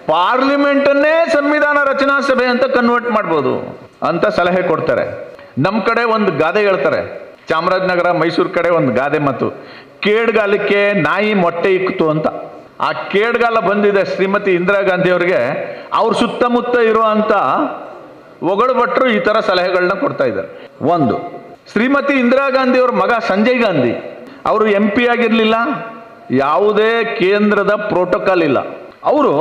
ಪಾರ್ಲಿಮೆಂಟ್ ಅನ್ನೇ ಸಂವಿಧಾನ ರಚನಾ ಸಭೆ ಅಂತ ಕನ್ವರ್ಟ್ ಮಾಡ್ಬೋದು ಅಂತ ಸಲಹೆ ಕೊಡ್ತಾರೆ. ನಮ್ ಕಡೆ ಒಂದು ಗಾದೆ ಹೇಳ್ತಾರೆ, ಚಾಮರಾಜನಗರ ಮೈಸೂರು ಕಡೆ ಒಂದು ಗಾದೆ ಮಾತು, ಕೇಡ್ಗಾಲಕ್ಕೆ ನಾಯಿ ಮೊಟ್ಟೆ ಇಕ್ತು ಅಂತ. ಆ ಕೇಡ್ಗಾಲ ಬಂದಿದೆ ಶ್ರೀಮತಿ ಇಂದಿರಾ ಗಾಂಧಿ ಅವರಿಗೆ, ಅವ್ರ ಸುತ್ತಮುತ್ತ ಇರುವಂತ ಒಗಳು ಭಟ್ರು ಈ ತರ ಸಲಹೆಗಳನ್ನ ಕೊಡ್ತಾ ಇದ್ದಾರೆ. ಒಂದು, ಶ್ರೀಮತಿ ಇಂದಿರಾ ಗಾಂಧಿ ಅವ್ರ ಮಗ ಸಂಜಯ್ ಗಾಂಧಿ ಅವರು MP ಆಗಿರ್ಲಿಲ್ಲ, ಯಾವುದೇ ಕೇಂದ್ರದ ಪ್ರೋಟೋಕಾಲ್ ಇಲ್ಲ. ಅವರು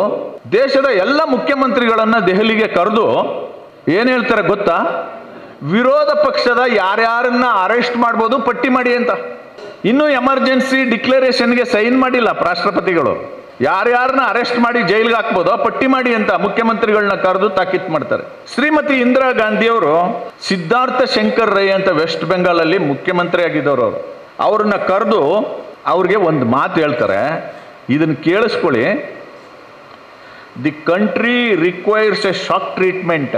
ದೇಶದ ಎಲ್ಲ ಮುಖ್ಯಮಂತ್ರಿಗಳನ್ನ ದೆಹಲಿಗೆ ಕರೆದು ಏನ್ ಹೇಳ್ತಾರೆ ಗೊತ್ತಾ, ವಿರೋಧ ಪಕ್ಷದ ಯಾರ್ಯಾರನ್ನ ಅರೆಸ್ಟ್ ಮಾಡ್ಬೋದು ಪಟ್ಟಿ ಮಾಡಿ ಅಂತ. ಇನ್ನು ಎಮರ್ಜೆನ್ಸಿ ಡಿಕ್ಲರೇಷನ್ಗೆ ಸೈನ್ ಮಾಡಿಲ್ಲ ರಾಷ್ಟ್ರಪತಿಗಳು, ಯಾರ್ಯಾರನ್ನ ಅರೆಸ್ಟ್ ಮಾಡಿ ಜೈಲ್ಗೆ ಹಾಕ್ಬೋದು ಪಟ್ಟಿ ಮಾಡಿ ಅಂತ ಮುಖ್ಯಮಂತ್ರಿಗಳನ್ನ ಕರೆದು ತಾಕೀತು ಮಾಡ್ತಾರೆ. ಶ್ರೀಮತಿ ಇಂದಿರಾ ಗಾಂಧಿ ಅವರು ಸಿದ್ಧಾರ್ಥ ಶಂಕರ್ ರೈ ಅಂತ ವೆಸ್ಟ್ ಬೆಂಗಾಲ್ ಅಲ್ಲಿ ಮುಖ್ಯಮಂತ್ರಿ ಆಗಿದ್ದವರು, ಅವ್ರನ್ನ ಕರೆದು ಅವ್ರಿಗೆ ಒಂದು ಮಾತು ಹೇಳ್ತಾರೆ, ಇದನ್ನ ಕೇಳಿಸ್ಕೊಳ್ಳಿ. The country requires a shock treatment.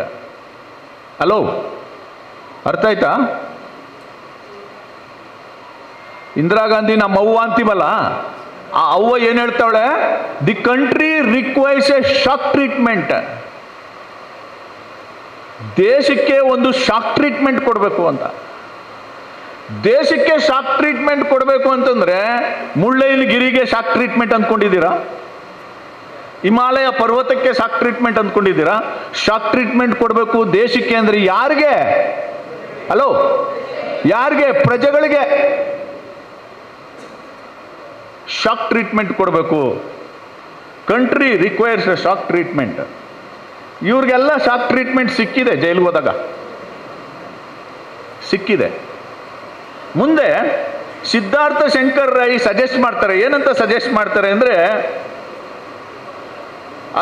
Hello, ಅರ್ಥ ಆಯ್ತಾ? ಇಂದಿರಾ ಗಾಂಧಿ ನಮ್ಮ ಅವ್ವ ಅಂತೀವಲ್ಲ, ಆ ಅವ್ವ ಏನ್ ಹೇಳ್ತಾವಳೆ, the country requires a shock treatment. ದೇಶಕ್ಕೆ ಒಂದು ಶಾಕ್ ಟ್ರೀಟ್ಮೆಂಟ್ ಕೊಡಬೇಕು ಅಂತ. ದೇಶಕ್ಕೆ ಶಾಕ್ ಟ್ರೀಟ್ಮೆಂಟ್ ಕೊಡಬೇಕು ಅಂತಂದ್ರೆ ಮುಳ್ಳಯ್ಯನಗಿರಿಗೆ ಶಾಕ್ ಟ್ರೀಟ್ಮೆಂಟ್ ಅಂದ್ಕೊಂಡಿದ್ದೀರಾ? ಹಿಮಾಲಯ ಪರ್ವತಕ್ಕೆ ಶಾಕ್ ಟ್ರೀಟ್ಮೆಂಟ್ ಅಂದ್ಕೊಂಡಿದ್ದೀರಾ? ಶಾಕ್ ಟ್ರೀಟ್ಮೆಂಟ್ ಕೊಡಬೇಕು ದೇಶಕ್ಕೆ ಅಂದ್ರೆ ಯಾರಿಗೆ? ಹಲೋ, ಯಾರಿಗೆ? ಪ್ರಜೆಗಳಿಗೆ ಶಾಕ್ ಟ್ರೀಟ್ಮೆಂಟ್ ಕೊಡಬೇಕು. Country requires shock treatment. ಇವ್ರಿಗೆಲ್ಲ ಶಾಕ್ ಟ್ರೀಟ್ಮೆಂಟ್ ಸಿಕ್ಕಿದೆ, ಜೈಲಿಗೆ ಹೋದಾಗ ಸಿಕ್ಕಿದೆ. ಮುಂದೆ ಸಿದ್ಧಾರ್ಥ ಶಂಕರ್ ರೈ ಸಜೆಸ್ಟ್ ಮಾಡ್ತಾರೆ, ಏನಂತ ಸಜೆಸ್ಟ್ ಮಾಡ್ತಾರೆ ಅಂದ್ರೆ,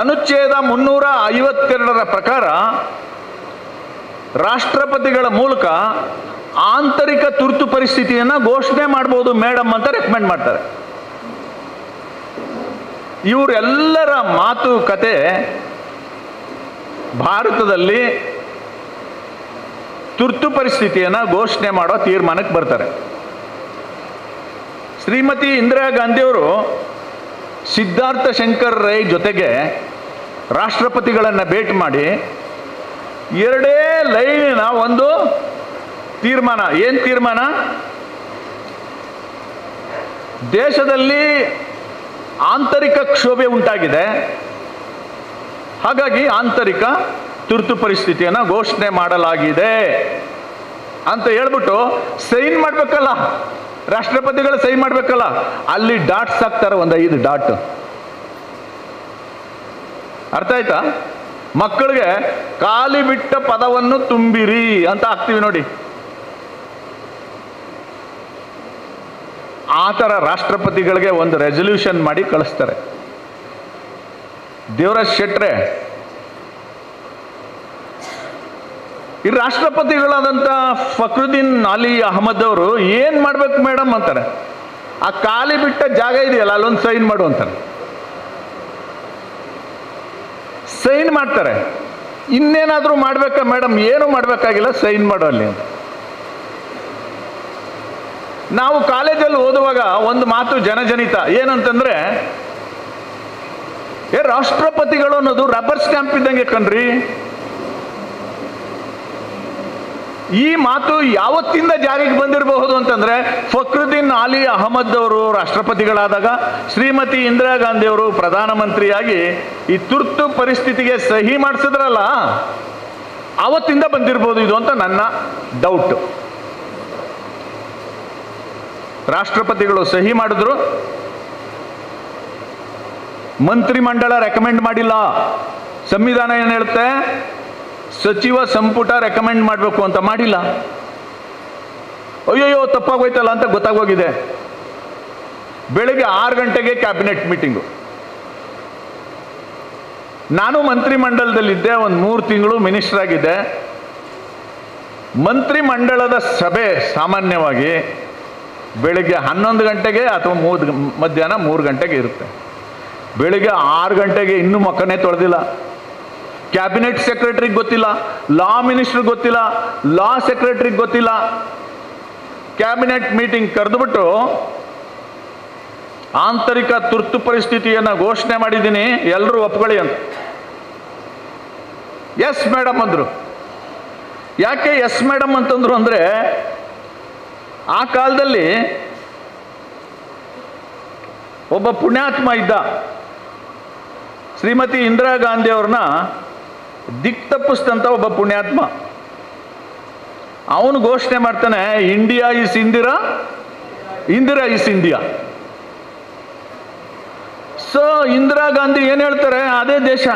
ಅನುಚ್ಛೇದ 352ರ ಪ್ರಕಾರ ರಾಷ್ಟ್ರಪತಿಗಳ ಮೂಲಕ ಆಂತರಿಕ ತುರ್ತು ಪರಿಸ್ಥಿತಿಯನ್ನ ಘೋಷಣೆ ಮಾಡಬಹುದು ಮೇಡಮ್ ಅಂತ ರೆಕಮೆಂಡ್ ಮಾಡ್ತಾರೆ. ಇವರೆಲ್ಲರ ಮಾತುಕತೆ ಭಾರತದಲ್ಲಿ ತುರ್ತು ಪರಿಸ್ಥಿತಿಯನ್ನ ಘೋಷಣೆ ಮಾಡೋ ತೀರ್ಮಾನಕ್ಕೆ ಬರ್ತಾರೆ. ಶ್ರೀಮತಿ ಇಂದಿರಾ ಗಾಂಧಿಯವರು ಸಿದ್ಧಾರ್ಥ ಶಂಕರ್ ರೈ ಜೊತೆಗೆ ರಾಷ್ಟ್ರಪತಿಗಳನ್ನು ಭೇಟಿ ಮಾಡಿ ಎರಡೇ ಲೈನಿನ ಒಂದು ತೀರ್ಮಾನ. ಏನ್ ತೀರ್ಮಾನ? ದೇಶದಲ್ಲಿ ಆಂತರಿಕ ಕ್ಷೋಭೆ ಉಂಟಾಗಿದೆ, ಹಾಗಾಗಿ ಆಂತರಿಕ ತುರ್ತು ಪರಿಸ್ಥಿತಿಯನ್ನು ಘೋಷಣೆ ಮಾಡಲಾಗಿದೆ ಅಂತ ಹೇಳ್ಬಿಟ್ಟು ಸೈನ್ ಮಾಡ್ಬೇಕಲ್ಲ, ರಾಷ್ಟ್ರಪತಿಗಳು ಸೈನ್ ಮಾಡ್ಬೇಕಲ್ಲ, ಅಲ್ಲಿ ಡಾಟ್ಸ್ ಹಾಕ್ತಾರೆ, ಒಂದು 5 ಡಾಟ್. ಅರ್ಥ ಆಯ್ತಾ? ಮಕ್ಕಳಿಗೆ ಖಾಲಿ ಬಿಟ್ಟ ಪದವನ್ನು ತುಂಬಿರಿ ಅಂತ ಹಾಕ್ತೀವಿ ನೋಡಿ, ಆ ಥರ ರಾಷ್ಟ್ರಪತಿಗಳಿಗೆ ಒಂದು ರೆಸಲ್ಯೂಷನ್ ಮಾಡಿ ಕಳಿಸ್ತಾರೆ. ದೇವರಾಜ್ ಶೆಟ್ರೆ, ಈ ರಾಷ್ಟ್ರಪತಿಗಳಾದಂಥ ಫಕ್ರುದ್ದೀನ್ ಅಲಿ ಅಹಮದ್ ಅವರು ಏನ್ ಮಾಡ್ಬೇಕು ಮೇಡಮ್ ಅಂತಾರೆ, ಆ ಖಾಲಿ ಬಿಟ್ಟ ಜಾಗ ಇದೆಯಲ್ಲ ಅಲ್ಲೊಂದು ಸೈನ್ ಮಾಡು ಅಂತಾರೆ. ಸೈನ್ ಮಾಡ್ತಾರೆ. ಇನ್ನೇನಾದ್ರೂ ಮಾಡ್ಬೇಕಾ ಮೇಡಮ್? ಏನು ಮಾಡ್ಬೇಕಾಗಿಲ್ಲ, ಸೈನ್ ಮಾಡು ಅಲ್ಲಿ ಅಂತ. ನಾವು ಕಾಲೇಜಲ್ಲಿ ಓದುವಾಗ ಒಂದು ಮಾತು ಜನಜನಿತ ಏನಂತಂದ್ರೆ, ರಾಷ್ಟ್ರಪತಿಗಳು ಅನ್ನೋದು ರಬ್ಬರ್ ಸ್ಟ್ಯಾಂಪ್ ಇದ್ದಂಗೆ ಕಣ್ರಿ. ಈ ಮಾತು ಯಾವತ್ತಿಂದ ಜಾರಿಗೆ ಬಂದಿರಬಹುದು ಅಂತಂದ್ರೆ, ಫಕ್ರುದ್ದೀನ್ ಅಲಿ ಅಹಮದ್ ಅವರು ರಾಷ್ಟ್ರಪತಿಗಳಾದಾಗ ಶ್ರೀಮತಿ ಇಂದಿರಾ ಗಾಂಧಿ ಅವರು ಪ್ರಧಾನಮಂತ್ರಿಯಾಗಿ ಈ ತುರ್ತು ಪರಿಸ್ಥಿತಿಗೆ ಸಹಿ ಮಾಡಿಸಿದ್ರಲ್ಲ, ಆವತ್ತಿಂದ ಬಂದಿರಬಹುದು ಇದು ಅಂತ ನನ್ನ ಡೌಟ್. ರಾಷ್ಟ್ರಪತಿಗಳು ಸಹಿ ಮಾಡಿದ್ರು, ಮಂತ್ರಿಮಂಡಲ ರೆಕಮೆಂಡ್ ಮಾಡಿಲ್ಲ. ಸಂವಿಧಾನ ಏನು ಹೇಳುತ್ತೆ? ಸಚಿವ ಸಂಪುಟ ರೆಕಮೆಂಡ್ ಮಾಡಬೇಕು ಅಂತ ಮಾಡಿಲ್ಲ. ಅಯ್ಯಯ್ಯೋ ತಪ್ಪಾಗೋಯ್ತಲ್ಲ ಅಂತ ಗೊತ್ತಾಗೋಗಿದೆ. ಬೆಳಿಗ್ಗೆ 6 ಗಂಟೆಗೆ ಕ್ಯಾಬಿನೆಟ್ ಮೀಟಿಂಗು. ನಾನು ಮಂತ್ರಿಮಂಡಲದಲ್ಲಿದ್ದೆ, ಒಂದು 3 ತಿಂಗಳು ಮಿನಿಸ್ಟರ್ ಆಗಿದ್ದೆ. ಮಂತ್ರಿಮಂಡಲದ ಸಭೆ ಸಾಮಾನ್ಯವಾಗಿ ಬೆಳಿಗ್ಗೆ 11 ಗಂಟೆಗೆ ಅಥವಾ ಮಧ್ಯಾಹ್ನ 3 ಗಂಟೆಗೆ ಇರುತ್ತೆ. ಬೆಳಿಗ್ಗೆ 6 ಗಂಟೆಗೆ ಇನ್ನೂ ಮಕ್ಕನೇ ತೊಳೆದಿಲ್ಲ. ಕ್ಯಾಬಿನೆಟ್ ಸೆಕ್ರೆಟರಿಗೆ ಗೊತ್ತಿಲ್ಲ, ಲಾ ಮಿನಿಸ್ಟರ್ ಗೊತ್ತಿಲ್ಲ, ಲಾ ಸೆಕ್ರೆಟರಿಗೆ ಗೊತ್ತಿಲ್ಲ. ಕ್ಯಾಬಿನೆಟ್ ಮೀಟಿಂಗ್ ಕರೆದುಬಿಟ್ಟು ಆಂತರಿಕ ತುರ್ತು ಪರಿಸ್ಥಿತಿಯನ್ನು ಘೋಷಣೆ ಮಾಡಿದ್ದೀನಿ, ಎಲ್ಲರೂ ಒಪ್ಕೊಳ್ಳಿ ಅಂತ. ಎಸ್ ಮೇಡಮ್ ಅಂದರು. ಯಾಕೆ ಎಸ್ ಮೇಡಮ್ ಅಂತಂದ್ರು ಅಂದರೆ, ಆ ಕಾಲದಲ್ಲಿ ಒಬ್ಬ ಪುಣ್ಯಾತ್ಮ ಇದ್ದ, ಶ್ರೀಮತಿ ಇಂದಿರಾ ಗಾಂಧಿ ಅವ್ರನ್ನ ದಿಕ್ ತಪ್ಪಿಸ್ತಂತ ಒಬ್ಬ ಪುಣ್ಯಾತ್ಮ. ಅವನು ಘೋಷಣೆ ಮಾಡ್ತಾನೆ, India is Indira, Indira is India. So Indira Gandhi ಏನು ಹೇಳ್ತಾರೆ ಅದೇ ದೇಶ.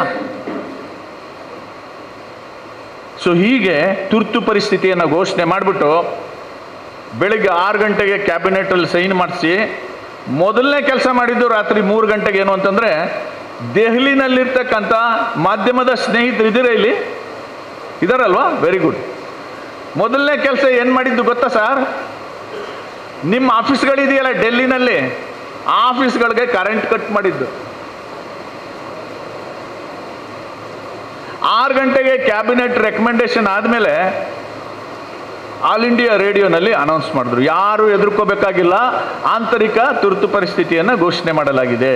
ಸೊ ಹೀಗೆ ತುರ್ತು ಪರಿಸ್ಥಿತಿಯನ್ನು ಘೋಷಣೆ ಮಾಡಿಬಿಟ್ಟು ಬೆಳಿಗ್ಗೆ 6 ಗಂಟೆಗೆ ಕ್ಯಾಬಿನೆಟಲ್ಲಿ ಸೈನ್ ಮಾಡಿಸಿ, ಮೊದಲನೇ ಕೆಲಸ ಮಾಡಿದ್ದು ರಾತ್ರಿ 3 ಗಂಟೆಗೆ ಏನು ಅಂತಂದರೆ, ದೆಹಲಿನಲ್ಲಿರ್ತಕ್ಕಂಥ ಮಾಧ್ಯಮದ ಸ್ನೇಹಿತರು ಇದ್ದೀರಾ ಇಲ್ಲಿ? ಇದಾರಲ್ವಾ? Very good. ಮೊದಲನೇ ಕೆಲಸ ಏನು ಮಾಡಿದ್ದು ಗೊತ್ತಾ ಸರ್? ನಿಮ್ಮ ಆಫೀಸ್ಗಳಿದೆಯಲ್ಲ ಡೆಲ್ಲಿನಲ್ಲಿ, ಆಫೀಸ್ಗಳಿಗೆ ಕರೆಂಟ್ ಕಟ್ ಮಾಡಿದ್ದು. 6 ಗಂಟೆಗೆ ಕ್ಯಾಬಿನೆಟ್ ರೆಕಮೆಂಡೇಶನ್ ಆದಮೇಲೆ ಆಲ್ ಇಂಡಿಯಾ ರೇಡಿಯೋನಲ್ಲಿ ಅನೌನ್ಸ್ ಮಾಡಿದ್ರು, ಯಾರು ಹೆದರ್ಕೋಬೇಕಾಗಿಲ್ಲ, ಆಂತರಿಕ ತುರ್ತು ಪರಿಸ್ಥಿತಿಯನ್ನು ಘೋಷಣೆ ಮಾಡಲಾಗಿದೆ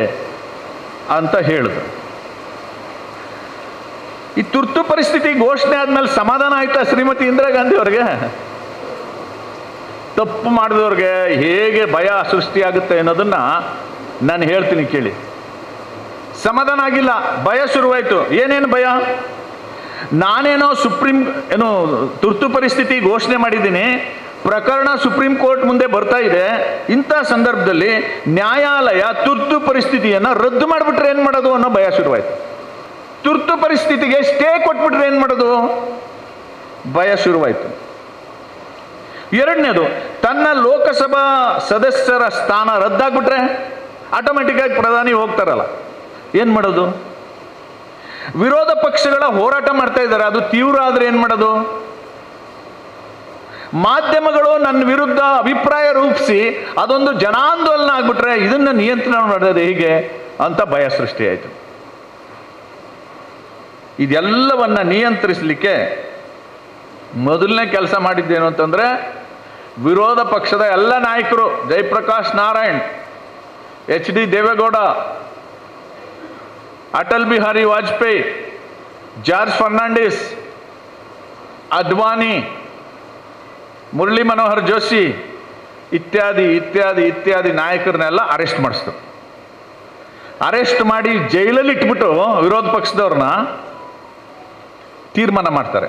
ಅಂತ ಹೇಳಿದ್ರು. ಈ ತುರ್ತು ಪರಿಸ್ಥಿತಿ ಘೋಷಣೆ ಆದಮೇಲೆ ಸಮಾಧಾನ ಆಯ್ತಾ ಶ್ರೀಮತಿ ಇಂದಿರಾ ಗಾಂಧಿ ಅವ್ರಿಗೆ? ತಪ್ಪು ಮಾಡಿದವ್ರಿಗೆ ಹೇಗೆ ಭಯ ಸೃಷ್ಟಿಯಾಗುತ್ತೆ ಅನ್ನೋದನ್ನ ನಾನು ಹೇಳ್ತೀನಿ ಕೇಳಿ. ಸಮಾಧಾನ ಆಗಿಲ್ಲ, ಭಯ ಶುರುವಾಯಿತು. ಏನೇನು ಭಯ? ನಾನೇನೋ ತುರ್ತು ಪರಿಸ್ಥಿತಿ ಘೋಷಣೆ ಮಾಡಿದ್ದೀನಿ, ಪ್ರಕರಣ ಸುಪ್ರೀಂ ಕೋರ್ಟ್ ಮುಂದೆ ಬರ್ತಾ ಇದೆ, ಇಂಥ ಸಂದರ್ಭದಲ್ಲಿ ನ್ಯಾಯಾಲಯ ತುರ್ತು ಪರಿಸ್ಥಿತಿಯನ್ನು ರದ್ದು ಮಾಡಿಬಿಟ್ರೆ ಏನು ಮಾಡೋದು ಅನ್ನೋ ಭಯ ಶುರುವಾಯಿತು. ತುರ್ತು ಪರಿಸ್ಥಿತಿಗೆ ಸ್ಟೇ ಕೊಟ್ಬಿಟ್ರೆ ಏನು ಮಾಡೋದು? ಭಯ ಶುರುವಾಯಿತು. ಎರಡನೇದು, ತನ್ನ ಲೋಕಸಭಾ ಸದಸ್ಯರ ಸ್ಥಾನ ರದ್ದಾಗ್ಬಿಟ್ರೆ ಆಟೋಮೆಟಿಕ್ಕಾಗಿ ಪ್ರಧಾನಿ ಹೋಗ್ತಾರಲ್ಲ, ಏನು ಮಾಡೋದು? ವಿರೋಧ ಪಕ್ಷಗಳ ಹೋರಾಟ ಮಾಡ್ತಾ ಇದ್ದಾರೆ, ಅದು ತೀವ್ರ ಆದರೆ ಏನು ಮಾಡೋದು? ಮಾಧ್ಯಮಗಳು ನನ್ನ ವಿರುದ್ಧ ಅಭಿಪ್ರಾಯ ರೂಪಿಸಿ ಅದೊಂದು ಜನಾಂದೋಲನ ಆಗ್ಬಿಟ್ರೆ ಇದನ್ನು ನಿಯಂತ್ರಣ ಮಾಡೋದು ಹೇಗೆ ಅಂತ ಭಯ ಸೃಷ್ಟಿಯಾಯಿತು. ಇದೆಲ್ಲವನ್ನ ನಿಯಂತ್ರಿಸಲಿಕ್ಕೆ ಮೊದಲನೇ ಕೆಲಸ ಮಾಡಿದ್ದೇನು ಅಂತಂದರೆ, ವಿರೋಧ ಪಕ್ಷದ ಎಲ್ಲ ನಾಯಕರು, ಜಯಪ್ರಕಾಶ್ ನಾರಾಯಣ್, HD ದೇವೇಗೌಡ, ಅಟಲ್ ಬಿಹಾರಿ ವಾಜಪೇಯಿ, ಜಾರ್ಜ್ ಫರ್ನಾಂಡಿಸ್, ಅಡ್ವಾನಿ, ಮುರಳಿ ಮನೋಹರ್ ಜೋಶಿ ಇತ್ಯಾದಿ ಇತ್ಯಾದಿ ಇತ್ಯಾದಿ ನಾಯಕರನ್ನೆಲ್ಲ ಅರೆಸ್ಟ್ ಮಾಡಿಸ್ತು. ಅರೆಸ್ಟ್ ಮಾಡಿ ಜೈಲಲ್ಲಿ ಇಟ್ಬಿಟ್ಟು ವಿರೋಧ ಪಕ್ಷದವ್ರನ್ನ ತೀರ್ಮಾನ ಮಾಡ್ತಾರೆ,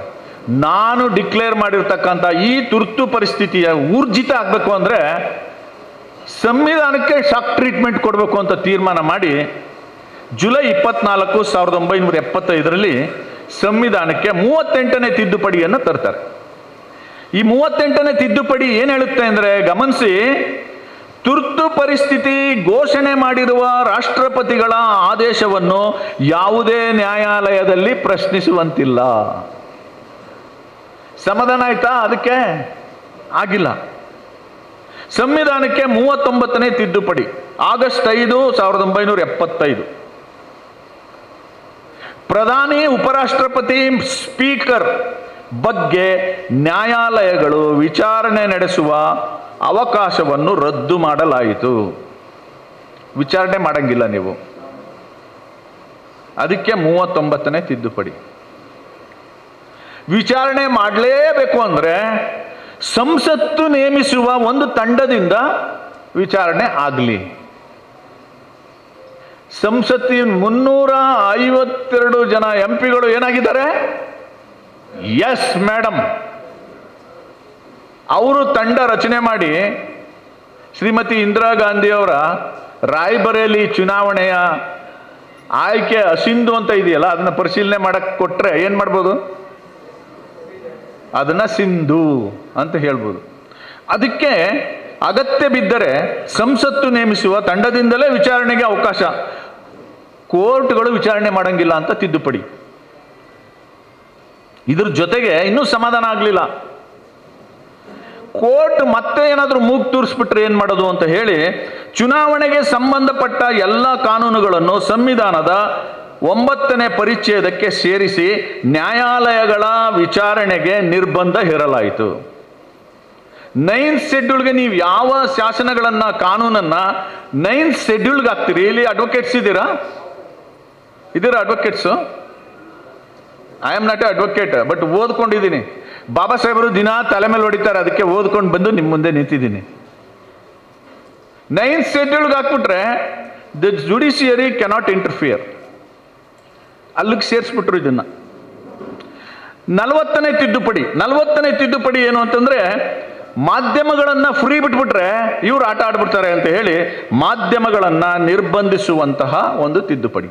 ನಾನು ಡಿಕ್ಲೇರ್ ಮಾಡಿರ್ತಕ್ಕಂಥ ಈ ತುರ್ತು ಪರಿಸ್ಥಿತಿಯ ಊರ್ಜಿತ ಆಗಬೇಕು ಅಂದರೆ ಸಂವಿಧಾನಕ್ಕೆ ಶಾಕ್ ಟ್ರೀಟ್ಮೆಂಟ್ ಕೊಡಬೇಕು ಅಂತ ತೀರ್ಮಾನ ಮಾಡಿ ಜುಲೈ 24, 1975ರಲ್ಲಿ ಸಂವಿಧಾನಕ್ಕೆ 38ನೇ ತಿದ್ದುಪಡಿಯನ್ನು ತರ್ತಾರೆ. ಈ 38ನೇ ತಿದ್ದುಪಡಿ ಏನು ಹೇಳುತ್ತೆ ಅಂದರೆ, ಗಮನಿಸಿ, ತುರ್ತು ಪರಿಸ್ಥಿತಿ ಘೋಷಣೆ ಮಾಡಿರುವ ರಾಷ್ಟ್ರಪತಿಗಳ ಆದೇಶವನ್ನು ಯಾವುದೇ ನ್ಯಾಯಾಲಯದಲ್ಲಿ ಪ್ರಶ್ನಿಸುವಂತಿಲ್ಲ. ಸಮಾಧಾನ ಆಯ್ತಾ? ಅದಕ್ಕೆ ಆಗಿಲ್ಲ. ಸಂವಿಧಾನಕ್ಕೆ 39ನೇ ತಿದ್ದುಪಡಿ, ಆಗಸ್ಟ್ 5, 1975. ಪ್ರಧಾನಿ, ಉಪರಾಷ್ಟ್ರಪತಿ, ಸ್ಪೀಕರ್ ಬಗ್ಗೆ ನ್ಯಾಯಾಲಯಗಳು ವಿಚಾರಣೆ ನಡೆಸುವ ಅವಕಾಶವನ್ನು ರದ್ದು ಮಾಡಲಾಯಿತು. ವಿಚಾರಣೆ ಮಾಡಂಗಿಲ್ಲ ನೀವು. ಅದಕ್ಕೆ 39ನೇ ತಿದ್ದುಪಡಿ. ವಿಚಾರಣೆ ಮಾಡಲೇಬೇಕು ಅಂದರೆ ಸಂಸತ್ತು ನೇಮಿಸುವ ಒಂದು ತಂಡದಿಂದ ವಿಚಾರಣೆ ಆಗಲಿ. ಸಂಸತ್ತಿನ 352 ಜನ MP ಗಳು ಏನಾಗಿದ್ದಾರೆ? Yes madam. ಅವರು ತಂಡ ರಚನೆ ಮಾಡಿ ಶ್ರೀಮತಿ ಇಂದಿರಾ ಗಾಂಧಿ ಅವರ ರಾಯ್ಬರೇಲಿ ಚುನಾವಣೆಯ ಆಯ್ಕೆ ಅಸಿಂಧು ಅಂತ ಇದೆಯಲ್ಲ, ಅದನ್ನ ಪರಿಶೀಲನೆ ಮಾಡಕ್ಕೆ ಕೊಟ್ರೆ ಏನು ಮಾಡ್ಬೋದು? ಅದನ್ನ ಸಿಂಧು ಅಂತ ಹೇಳ್ಬೋದು. ಅದಕ್ಕೆ ಅಗತ್ಯ ಬಿದ್ದರೆ ಸಂಸತ್ತು ನೇಮಿಸುವ ತಂಡದಿಂದಲೇ ವಿಚಾರಣೆಗೆ ಅವಕಾಶ, ಕೋರ್ಟ್ಗಳು ವಿಚಾರಣೆ ಮಾಡಂಗಿಲ್ಲ ಅಂತ ತಿದ್ದುಪಡಿ. ಇದ್ರ ಜೊತೆಗೆ ಇನ್ನೂ ಸಮಾಧಾನ ಆಗಲಿಲ್ಲ. ಕೋರ್ಟ್ ಮತ್ತೆ ಏನಾದರೂ ಮೂಗು ತೂರಿಸ್ಬಿಟ್ರೆ ಏನು ಮಾಡೋದು ಅಂತ ಹೇಳಿ ಚುನಾವಣೆಗೆ ಸಂಬಂಧಪಟ್ಟ ಎಲ್ಲ ಕಾನೂನುಗಳನ್ನು ಸಂವಿಧಾನದ 9ನೇ ಪರಿಚ್ಛೇದಕ್ಕೆ ಸೇರಿಸಿ ನ್ಯಾಯಾಲಯಗಳ ವಿಚಾರಣೆಗೆ ನಿರ್ಬಂಧ ಹೇರಲಾಯಿತು. 9th ಶೆಡ್ಯೂಲ್ಗೆ ನೀವು ಯಾವ ಶಾಸನಗಳನ್ನ ಕಾನೂನನ್ನ 9th ಶೆಡ್ಯೂಲ್ಗೆ ಹಾಕ್ತೀರಿ? ಇಲ್ಲಿ ಅಡ್ವೊಕೇಟ್ಸ್ ಇದ್ದೀರಾ advocates? I am not a advocate, but ಓದ್ಕೊಂಡಿದ್ದೀನಿ. ಬಾಬಾ ಸಾಹೇಬರು ದಿನ ತಲೆ ಮೇಲೆ ಹೊಡಿತಾರೆ, ಅದಕ್ಕೆ ಓದ್ಕೊಂಡು ಬಂದು ನಿಮ್ಮ ಮುಂದೆ ನಿಂತಿದ್ದೀನಿ. 9th ಶೆಡ್ಯೂಲ್ಗೆ ಹಾಕ್ಬಿಟ್ರೆ ದ ಜುಡಿಷಿಯರಿ ಕೆನಾಟ್ ಇಂಟರ್ಫಿಯರ್. ಅಲ್ಲಿಗೆ ಸೇರಿಸ್ಬಿಟ್ರು ಇದನ್ನ. 40ನೇ ತಿದ್ದುಪಡಿ ಏನು ಅಂತಂದ್ರೆ, ಮಾಧ್ಯಮಗಳನ್ನ ಫ್ರೀ ಬಿಟ್ಬಿಟ್ರೆ ಇವ್ರು ಆಟ ಆಡ್ಬಿಡ್ತಾರೆ ಅಂತ ಹೇಳಿ ಮಾಧ್ಯಮಗಳನ್ನ ನಿರ್ಬಂಧಿಸುವಂತಹ ಒಂದು ತಿದ್ದುಪಡಿ.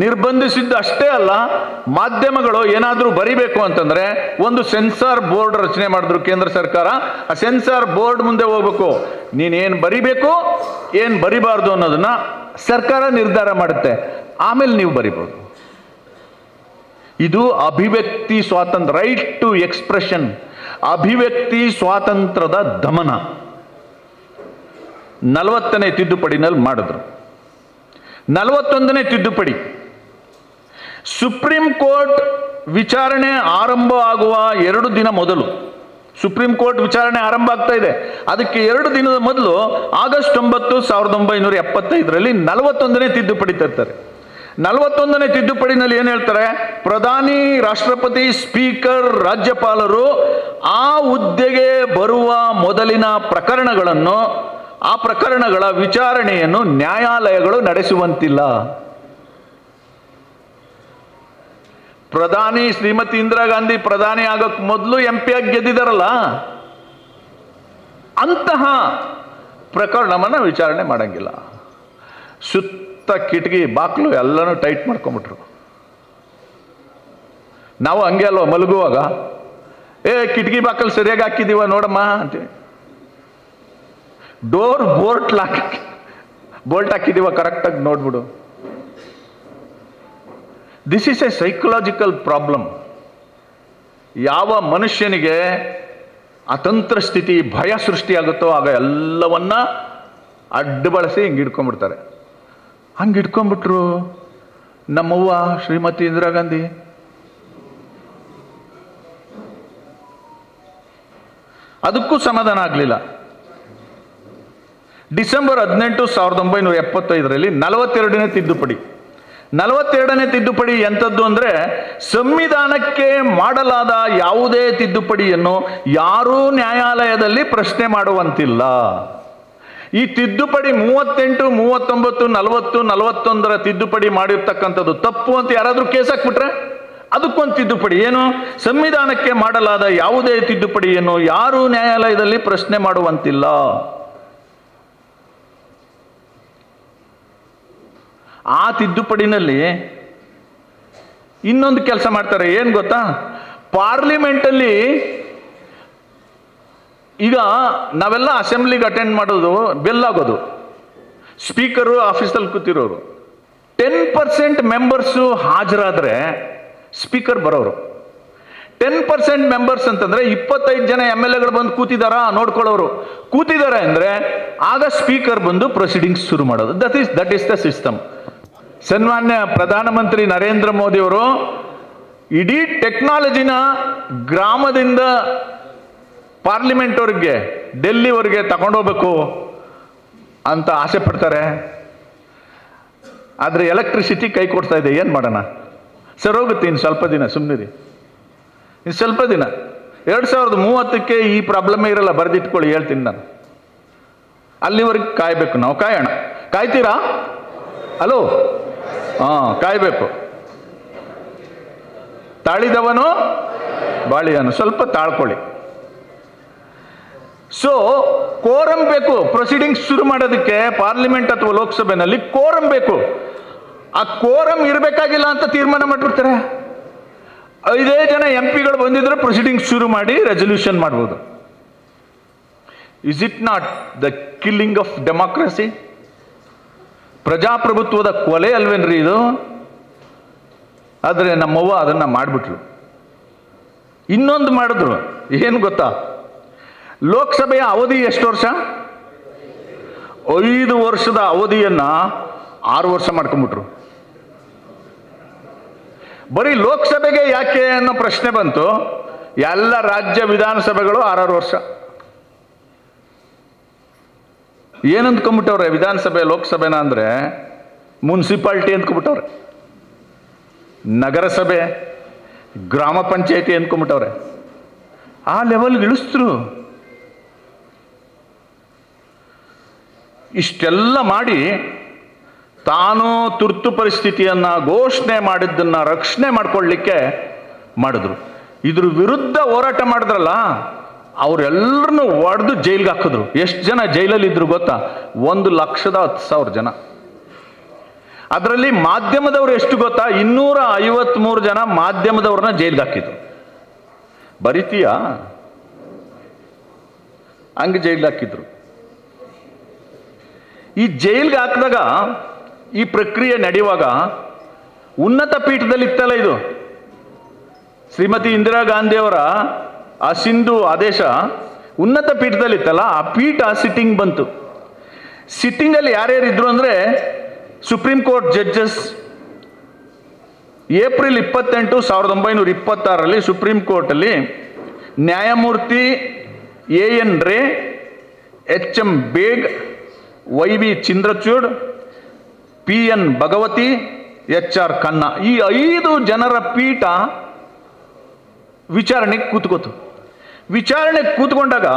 ನಿರ್ಬಂಧಿಸಿದ್ದು ಅಷ್ಟೇ ಅಲ್ಲ, ಮಾಧ್ಯಮಗಳು ಏನಾದರೂ ಬರಿಬೇಕು ಅಂತಂದ್ರೆ ಒಂದು ಸೆನ್ಸಾರ್ ಬೋರ್ಡ್ ರಚನೆ ಮಾಡಿದ್ರು ಕೇಂದ್ರ ಸರ್ಕಾರ. ಆ ಸೆನ್ಸಾರ್ ಬೋರ್ಡ್ ಮುಂದೆ ಹೋಗ್ಬೇಕು, ನೀನೇನು ಬರಿಬೇಕು ಏನು ಬರಿಬಾರ್ದು ಅನ್ನೋದನ್ನ ಸರ್ಕಾರ ನಿರ್ಧಾರ ಮಾಡುತ್ತೆ, ಆಮೇಲೆ ನೀವು ಬರಿಬೋದು. ಇದು ಅಭಿವ್ಯಕ್ತಿ ಸ್ವಾತಂತ್ರ್ಯ, ರೈಟ್ ಟು ಎಕ್ಸ್ಪ್ರೆಷನ್, ಅಭಿವ್ಯಕ್ತಿ ಸ್ವಾತಂತ್ರ್ಯದ ದಮನ 40ನೇ ತಿದ್ದುಪಡಿನಲ್ಲಿ ಮಾಡಿದ್ರು. 41ನೇ ತಿದ್ದುಪಡಿ, ಸುಪ್ರೀಂ ಕೋರ್ಟ್ ವಿಚಾರಣೆ ಆರಂಭ ಆಗುವ 2 ದಿನ ಮೊದಲು, ಸುಪ್ರೀಂ ಕೋರ್ಟ್ ವಿಚಾರಣೆ ಆರಂಭ ಆಗ್ತಾ ಇದೆ, ಅದಕ್ಕೆ 2 ದಿನದ ಮೊದಲು ಆಗಸ್ಟ್ 9, 1975ರಲ್ಲಿ 41ನೇ ತಿದ್ದುಪಡಿ ತರ್ತಾರೆ. 41ನೇ ತಿದ್ದುಪಡಿನಲ್ಲಿ ಏನು ಹೇಳ್ತಾರೆ? ಪ್ರಧಾನಿ, ರಾಷ್ಟ್ರಪತಿ, ಸ್ಪೀಕರ್, ರಾಜ್ಯಪಾಲರು ಆ ಹುದ್ದೆಗೆ ಬರುವ ಮೊದಲಿನ ಪ್ರಕರಣಗಳನ್ನು, ಆ ಪ್ರಕರಣಗಳ ವಿಚಾರಣೆಯನ್ನು ನ್ಯಾಯಾಲಯಗಳು ನಡೆಸುವಂತಿಲ್ಲ. ಪ್ರಧಾನಿ ಶ್ರೀಮತಿ ಇಂದಿರಾ ಗಾಂಧಿ ಪ್ರಧಾನಿ ಆಗೋಕ್ ಮೊದಲು MP ಆಗಿ ಗೆದ್ದಿದಾರಲ್ಲ, ಅಂತಹ ಪ್ರಕರಣವನ್ನು ವಿಚಾರಣೆ ಮಾಡಂಗಿಲ್ಲ. ಸುತ್ತ ಕಿಟಕಿ ಬಾಕ್ಲು ಎಲ್ಲನೂ ಟೈಟ್ ಮಾಡ್ಕೊಂಬಿಟ್ರು. ನಾವು ಹಂಗೆ ಅಲ್ವ ಮಲಗುವಾಗ, ಕಿಟಕಿ ಬಾಕಲ್ ಸರಿಯಾಗಿ ಹಾಕಿದೀವ ನೋಡಮ್ಮ ಅಂತೇಳಿ, ಡೋರ್ ಬೋಲ್ಟ್ ಹಾಕಿದೀವ ಕರೆಕ್ಟಾಗಿ ನೋಡ್ಬಿಡು. This is a psychological problem. ಯಾವ ಮನುಷ್ಯನಿಗೆ ಅತಂತ್ರ ಸ್ಥಿತಿ, ಭಯ ಸೃಷ್ಟಿಯಾಗುತ್ತೋ ಆಗ ಎಲ್ಲವನ್ನ ಅಡ್ಡು ಬಳಸಿ ಹಿಂಗೆ ಹಿಡ್ಕೊಂಡ್ಬಿಡ್ತಾರೆ. ಹಂಗೆ ಹಿಡ್ಕೊಂಡ್ಬಿಟ್ರು ನಮ್ಮವ್ವ ಶ್ರೀಮತಿ ಇಂದಿರಾ ಗಾಂಧಿ. ಅದಕ್ಕೂ ಸಮಾಧಾನ ಆಗಲಿಲ್ಲ. ಡಿಸೆಂಬರ್ 18, 1975ರಲ್ಲಿ 42ನೇ ತಿದ್ದುಪಡಿ. 42ನೇ ತಿದ್ದುಪಡಿ ಎಂಥದ್ದು ಅಂದರೆ, ಸಂವಿಧಾನಕ್ಕೆ ಮಾಡಲಾದ ಯಾವುದೇ ತಿದ್ದುಪಡಿಯನ್ನು ಯಾರೂ ನ್ಯಾಯಾಲಯದಲ್ಲಿ ಪ್ರಶ್ನೆ ಮಾಡುವಂತಿಲ್ಲ. ಈ ತಿದ್ದುಪಡಿ 38, 39, 40, 41ರ ತಿದ್ದುಪಡಿ ಮಾಡಿರ್ತಕ್ಕಂಥದ್ದು ತಪ್ಪು ಅಂತ ಯಾರಾದರೂ ಕೇಸ್ ಹಾಕ್ಬಿಟ್ರೆ ಅದಕ್ಕೊಂದು ತಿದ್ದುಪಡಿ. ಏನು? ಸಂವಿಧಾನಕ್ಕೆ ಮಾಡಲಾದ ಯಾವುದೇ ತಿದ್ದುಪಡಿಯನ್ನು ಯಾರೂ ನ್ಯಾಯಾಲಯದಲ್ಲಿ ಪ್ರಶ್ನೆ ಮಾಡುವಂತಿಲ್ಲ. ಆ ತಿದ್ದುಪಡಿನಲ್ಲಿ ಇನ್ನೊಂದು ಕೆಲಸ ಮಾಡ್ತಾರೆ, ಏನು ಗೊತ್ತಾ? ಪಾರ್ಲಿಮೆಂಟಲ್ಲಿ ಈಗ ನಾವೆಲ್ಲ ಅಸೆಂಬ್ಲಿಗೆ ಅಟೆಂಡ್ ಮಾಡೋದು, ಬೆಲ್ ಆಗೋದು, ಸ್ಪೀಕರು ಆಫೀಸಲ್ಲಿ ಕೂತಿರೋರು. 10% ಮೆಂಬರ್ಸು ಹಾಜರಾದರೆ ಸ್ಪೀಕರ್ ಬರೋರು. 10% ಮೆಂಬರ್ಸ್ ಅಂತಂದ್ರೆ 25 ಜನ MLAಗಳು ಬಂದು ಕೂತಿದಾರಾ ನೋಡ್ಕೊಳ್ಳೋರು. ಕೂತಿದ್ದಾರೆ ಅಂದರೆ ಆಗ ಸ್ಪೀಕರ್ ಬಂದು ಪ್ರೊಸೀಡಿಂಗ್ಸ್ ಶುರು ಮಾಡೋದು. That is the system. ಸನ್ಮಾನ್ಯ ಪ್ರಧಾನಮಂತ್ರಿ ನರೇಂದ್ರ ಮೋದಿ ಅವರು ಇಡೀ ಟೆಕ್ನಾಲಜಿನ ಗ್ರಾಮದಿಂದ ಪಾರ್ಲಿಮೆಂಟ್ವರೆಗೆ, ಡೆಲ್ಲಿವರೆಗೆ ತಗೊಂಡೋಗ್ಬೇಕು ಅಂತ ಆಸೆ ಪಡ್ತಾರೆ. ಆದರೆ ಎಲೆಕ್ಟ್ರಿಸಿಟಿ ಕೈ ಕೊಡ್ತಾ ಇದೆ, ಏನು ಮಾಡೋಣ? ಸರ್ ಹೋಗುತ್ತೆ, ಇನ್ನು ಸ್ವಲ್ಪ ದಿನ ಸುಮ್ಮನಿರಿ, ಇನ್ನು ಸ್ವಲ್ಪ ದಿನ 2030ಕ್ಕೆ ಈ ಪ್ರಾಬ್ಲಮ್ಮೇ ಇರಲ್ಲ, ಬರೆದಿಟ್ಕೊಳ್ಳಿ, ಹೇಳ್ತೀನಿ ನಾನು. ಅಲ್ಲಿವರೆಗೆ ಕಾಯಬೇಕು ನಾವು. ಕಾಯೋಣ. ಕಾಯ್ತೀರಾ? ಹಲೋ, ಕಾಯಬೇಕು. ತಾಳಿದವನು ಬಾಳಿದನು, ಸ್ವಲ್ಪ ತಾಳ್ಕೊಳ್ಳಿ. ಸೊ ಕೋರಂ ಬೇಕು ಪ್ರೊಸೀಡಿಂಗ್ಸ್ ಶುರು ಮಾಡೋದಕ್ಕೆ. ಪಾರ್ಲಿಮೆಂಟ್ ಅಥವಾ ಲೋಕಸಭೆಯಲ್ಲಿ ಕೋರಂ ಬೇಕು. ಆ ಕೋರಂ ಇರಬೇಕಾಗಿಲ್ಲ ಅಂತ ತೀರ್ಮಾನ ಮಾಡಿಬಿಡ್ತಾರೆ. 5 ಜನ MPಗಳು ಬಂದಿದ್ರೆ ಪ್ರೊಸೀಡಿಂಗ್ಸ್ ಶುರು ಮಾಡಿ ರೆಸಲ್ಯೂಷನ್ ಮಾಡ್ಬೋದು. Is it not the killing of democracy? ಪ್ರಜಾಪ್ರಭುತ್ವದ ಕೊಲೆ ಅಲ್ವೇನ್ರಿ ಇದು? ಆದರೆ ನಮ್ಮವ್ವ ಅದನ್ನ ಮಾಡಿಬಿಟ್ರು. ಇನ್ನೊಂದು ಮಾಡಿದ್ರು, ಏನು ಗೊತ್ತಾ? ಲೋಕಸಭೆಯ ಅವಧಿ ಎಷ್ಟು ವರ್ಷ? 5 ವರ್ಷದ ಅವಧಿಯನ್ನ 6 ವರ್ಷ ಮಾಡ್ಕೊಂಡ್ಬಿಟ್ರು. ಬರೀ ಲೋಕಸಭೆಗೆ ಯಾಕೆ ಅನ್ನೋ ಪ್ರಶ್ನೆ ಬಂತು. ಎಲ್ಲ ರಾಜ್ಯ ವಿಧಾನಸಭೆಗಳು 6 ವರ್ಷ. ಏನಂದ್ಕೊಂಡ್ಬಿಟ್ಟವ್ರೆ ವಿಧಾನಸಭೆ ಲೋಕಸಭೆನ ಅಂದ್ರೆ ಮುನ್ಸಿಪಾಲ್ಟಿ ಅಂದ್ಕೊಂಡ್ಬಿಟ್ಟವ್ರೆ, ನಗರಸಭೆ, ಗ್ರಾಮ ಪಂಚಾಯತಿ ಅಂದ್ಕೊಂಡ್ಬಿಟ್ಟವ್ರೆ. ಆ ಲೆವೆಲ್ಗೆ ಇಳಿಸಿದ್ರು. ಇಷ್ಟೆಲ್ಲ ಮಾಡಿ ತಾನು ತುರ್ತು ಪರಿಸ್ಥಿತಿಯನ್ನ ಘೋಷಣೆ ಮಾಡಿದ್ದನ್ನ ರಕ್ಷಣೆ ಮಾಡ್ಕೊಳ್ಳಿಕ್ಕೆ ಮಾಡಿದ್ರು. ಇದ್ರ ವಿರುದ್ಧ ಹೋರಾಟ ಮಾಡಿದ್ರಲ್ಲ, ಅವರೆಲ್ಲರನ್ನು ಒಡೆದು ಜೈಲ್ಗೆ ಹಾಕಿದ್ರು. ಎಷ್ಟು ಜನ ಜೈಲಲ್ಲಿ ಇದ್ರು ಗೊತ್ತಾ? 1,10,000 ಜನ. ಅದರಲ್ಲಿ ಮಾಧ್ಯಮದವರು ಎಷ್ಟು ಗೊತ್ತಾ? 253 ಜನ ಮಾಧ್ಯಮದವ್ರನ್ನ ಜೈಲ್ಗೆ ಹಾಕಿದ್ರು. ಬರಿತೀಯಾ? ಹಂಗೆ ಜೈಲ್ಗೆ ಹಾಕಿದ್ರು. ಈ ಜೈಲ್ಗೆ ಹಾಕಿದಾಗ ಈ ಪ್ರಕ್ರಿಯೆ ನಡೆಯುವಾಗ ಉನ್ನತ ಪೀಠದಲ್ಲಿ ಇತ್ತಲ್ಲ ಇದು, ಶ್ರೀಮತಿ ಇಂದಿರಾ ಗಾಂಧಿಯವರ ಆ ಸಿಂಧು ಆದೇಶ ಉನ್ನತ ಪೀಠದಲ್ಲಿತ್ತಲ್ಲ, ಆ ಪೀಠ ಸಿಟ್ಟಿಂಗ್ ಬಂತು. ಸಿಟ್ಟಿಂಗಲ್ಲಿ ಯಾರ್ಯಾರಿದ್ರು ಅಂದರೆ supreme court judges. April 28, 1926 supreme ಕೋರ್ಟಲ್ಲಿ ನ್ಯಾಯಮೂರ್ತಿ AN ರೇ, HM ಬೇಗ್, YV Chandrachud, PN Bhagavati, HR Khanna, ಈ 5 ಜನರ ಪೀಠ ವಿಚಾರಣೆಗೆ ಕೂತ್ಕೋತು. ವಿಚಾರಣೆಗೆ ಕೂತ್ಕೊಂಡಾಗ